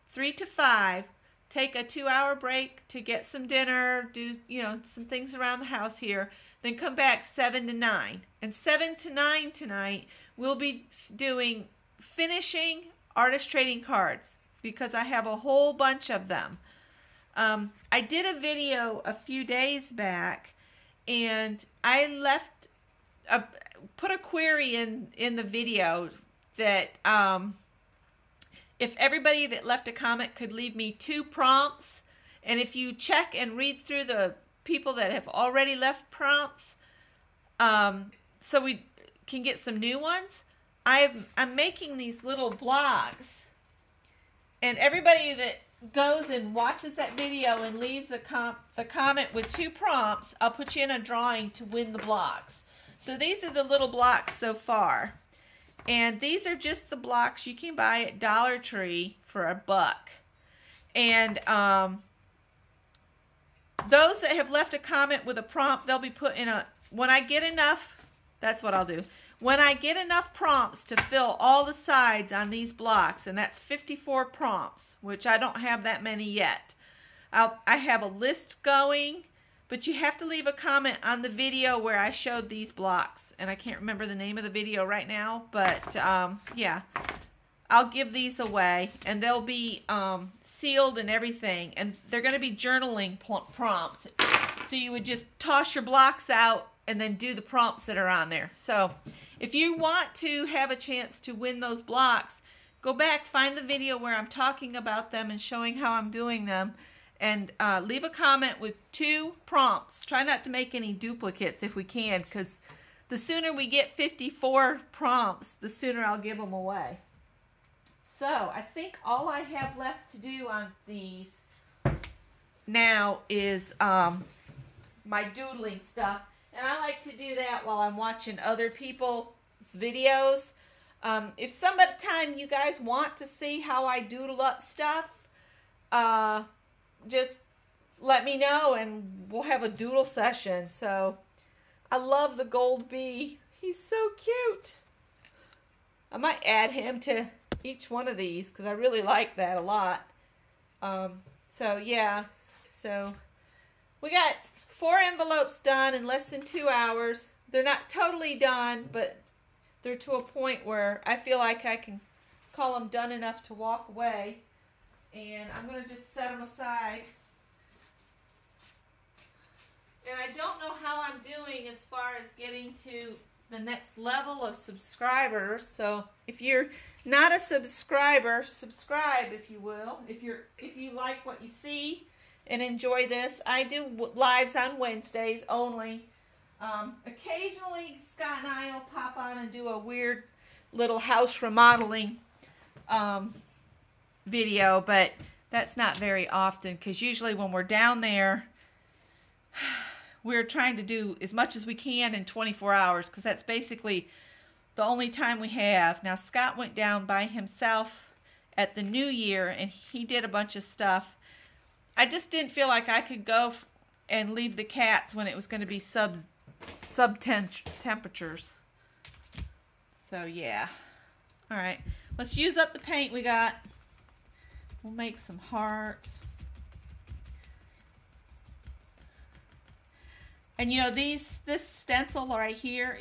3 to 5. Take a 2-hour break to get some dinner, do, some things around the house here. Then come back 7 to 9. And 7 to 9 tonight, we'll be doing finishing artist trading cards, because I have a whole bunch of them. I did a video a few days back, and I put a query in the video that if everybody that left a comment could leave me 2 prompts, and if you check and read through the people that have already left prompts, so we can get some new ones. I'm making these little blogs. And everybody that goes and watches that video and leaves the comment with 2 prompts, I'll put you in a drawing to win the blocks. So these are the little blocks so far. And these are just the blocks you can buy at Dollar Tree for $1. And those that have left a comment with a prompt, they'll be put in when I get enough, that's what I'll do. When I get enough prompts to fill all the sides on these blocks, and that's 54 prompts, which I don't have that many yet. I have a list going, but you have to leave a comment on the video where I showed these blocks. And I can't remember the name of the video right now, but yeah. I'll give these away, and they'll be sealed and everything. And they're going to be journaling prompts. So you would just toss your blocks out and then do the prompts that are on there. So if you want to have a chance to win those blocks, go back, find the video where I'm talking about them and showing how I'm doing them, and leave a comment with 2 prompts. Try not to make any duplicates if we can, because the sooner we get 54 prompts, the sooner I'll give them away. So I think all I have left to do on these now is my doodling stuff. And I like to do that while I'm watching other people's videos. If some of the time you guys want to see how I doodle up stuff, just let me know and we'll have a doodle session. So I love the gold bee. He's so cute. I might add him to each one of these because I really like that a lot. So yeah, so we got 4 envelopes done in less than 2 hours. They're not totally done, but they're to a point where I feel like I can call them done enough to walk away. And I'm going to just set them aside. And I don't know how I'm doing as far as getting to the next level of subscribers. So if you're not a subscriber, subscribe if you will. If you like what you see and enjoy this. I do lives on Wednesdays only. Occasionally Scott and I will pop on and do a weird little house remodeling video, but that's not very often because usually when we're down there we're trying to do as much as we can in 24 hours because that's basically the only time we have. Now, Scott went down by himself at the New Year, and he did a bunch of stuff. I just didn't feel like I could go and leave the cats when it was going to be sub temperatures. So, yeah. All right. Let's use up the paint we got. We'll make some hearts. And you know, this stencil right here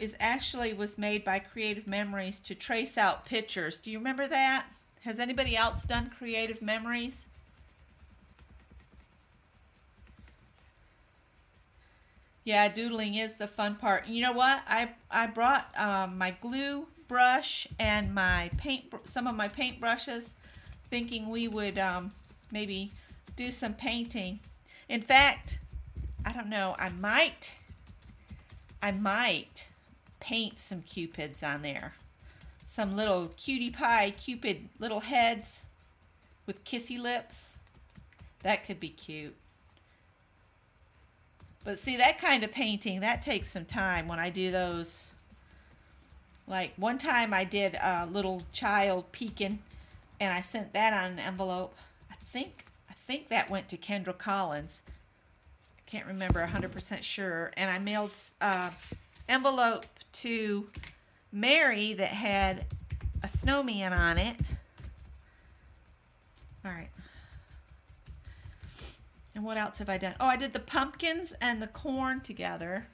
was made by Creative Memories to trace out pictures. Do you remember that? Has anybody else done Creative Memories? Yeah, doodling is the fun part. You know what? I brought my glue brush and some of my paint brushes, thinking we would maybe do some painting. In fact, I don't know, I might paint some cupids on there. Some little cutie pie cupid little heads with kissy lips. That could be cute. But see, that kind of painting, that takes some time when I do those. Like one time I did a little child peeking and I sent that on an envelope. I think that went to Kendra Collins. Can't remember 100% sure, and I mailed envelope to Mary that had a snowman on it. All right. And what else have I done? Oh, I did the pumpkins and the corn together.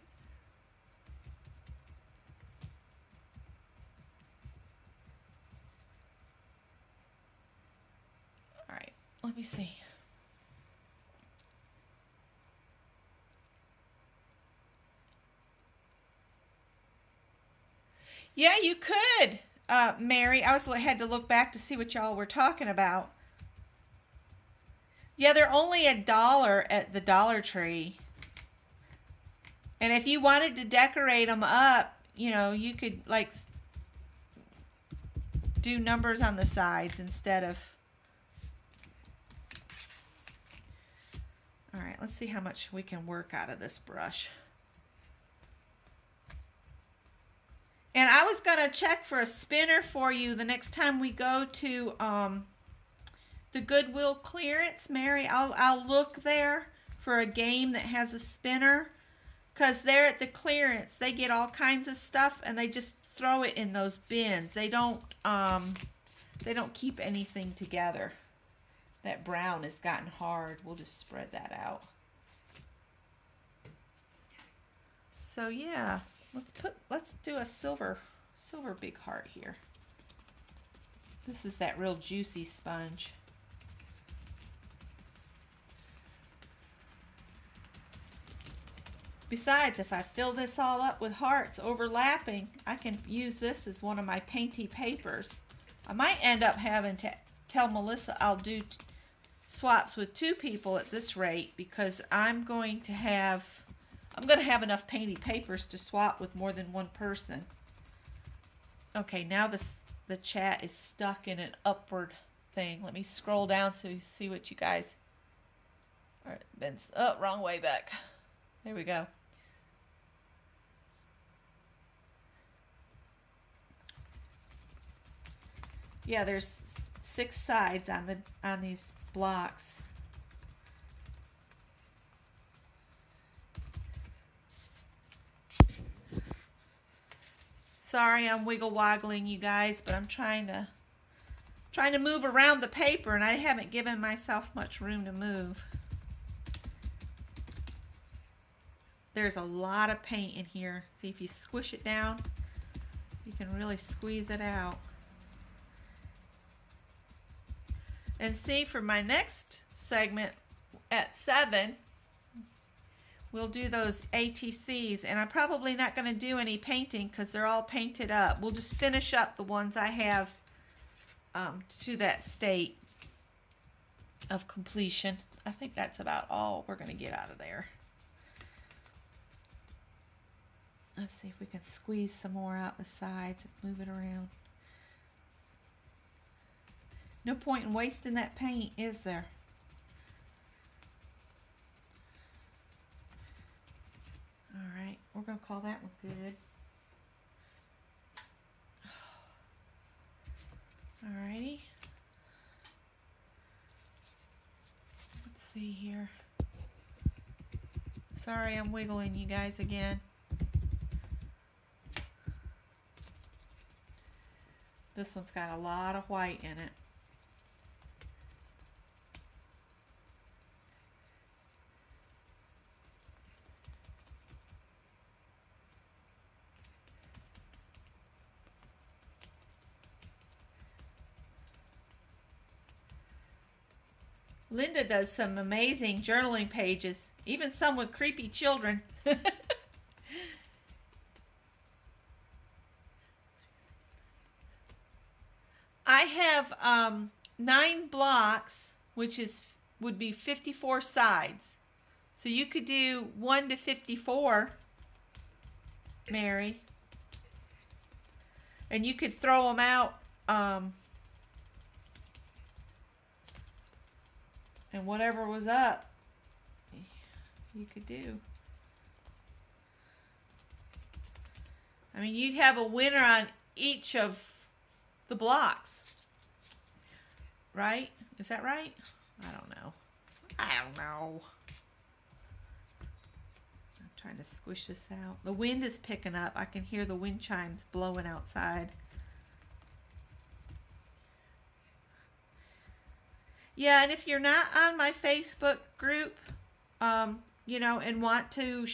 All right, let me see. Yeah, you could, Mary. I had to look back to see what y'all were talking about. Yeah, they're only $1 at the Dollar Tree. And if you wanted to decorate them up, you know, you could like do numbers on the sides instead of... All right, let's see how much we can work out of this brush. And I was going to check for a spinner for you the next time we go to the Goodwill clearance, Mary. I'll look there for a game that has a spinner. Because they're at the clearance. They get all kinds of stuff and they just throw it in those bins. They don't keep anything together. That brown has gotten hard. We'll just spread that out. So yeah. Let's do a silver big heart here. This is that real juicy sponge. Besides, if I fill this all up with hearts overlapping, I can use this as one of my painty papers. I might end up having to tell Melissa I'll do swaps with 2 people at this rate because I'm going to have enough painty papers to swap with more than one person. Okay, now the chat is stuck in an upward thing. Let me scroll down so you see what you guys... All right, Ben's... Oh, wrong way back. There we go. Yeah, there's 6 sides on these blocks. Sorry, I'm wiggle woggling you guys, but I'm trying to move around the paper, and I haven't given myself much room to move. There's a lot of paint in here. See, if you squish it down, you can really squeeze it out. And see, for my next segment at 7, we'll do those ATCs, and I'm probably not going to do any painting because they're all painted up. We'll just finish up the ones I have to that state of completion. I think that's about all we're going to get out of there. Let's see if we can squeeze some more out the sides and move it around. No point in wasting that paint, is there? gonna call that one good. Alrighty. Let's see here. Sorry, I'm wiggling you guys again. This one's got a lot of white in it. Linda does some amazing journaling pages, even some with creepy children. I have 9 blocks, which would be 54 sides. So you could do 1 to 54, Mary. And you could throw them out and whatever was up, you could do. I mean, you'd have a winner on each of the blocks, right? Is that right? I don't know. I'm trying to squish this out. The wind is picking up. I can hear the wind chimes blowing outside. Yeah, and if you're not on my Facebook group, you know, and want to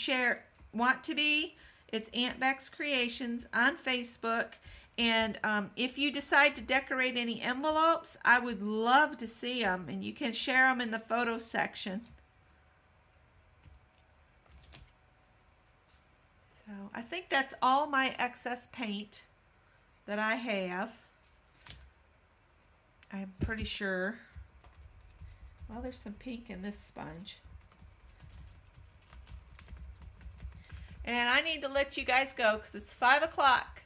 be, it's Aunt Beck's Creations on Facebook. And if you decide to decorate any envelopes, I would love to see them. And you can share them in the photo section. So I think that's all my excess paint that I have. I'm pretty sure. Well, there's some pink in this sponge. And I need to let you guys go because it's 5 o'clock.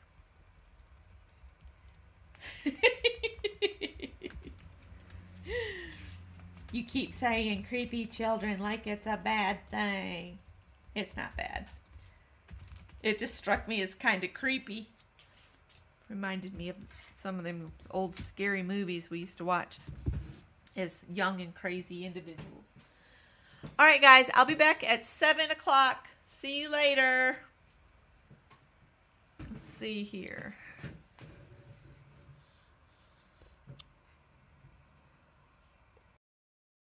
You keep saying creepy children like it's a bad thing. It's not bad. It just struck me as kind of creepy. Reminded me of some of them old scary movies we used to watch as young and crazy individuals. All right, guys, I'll be back at 7 o'clock. See you later. Let's see here.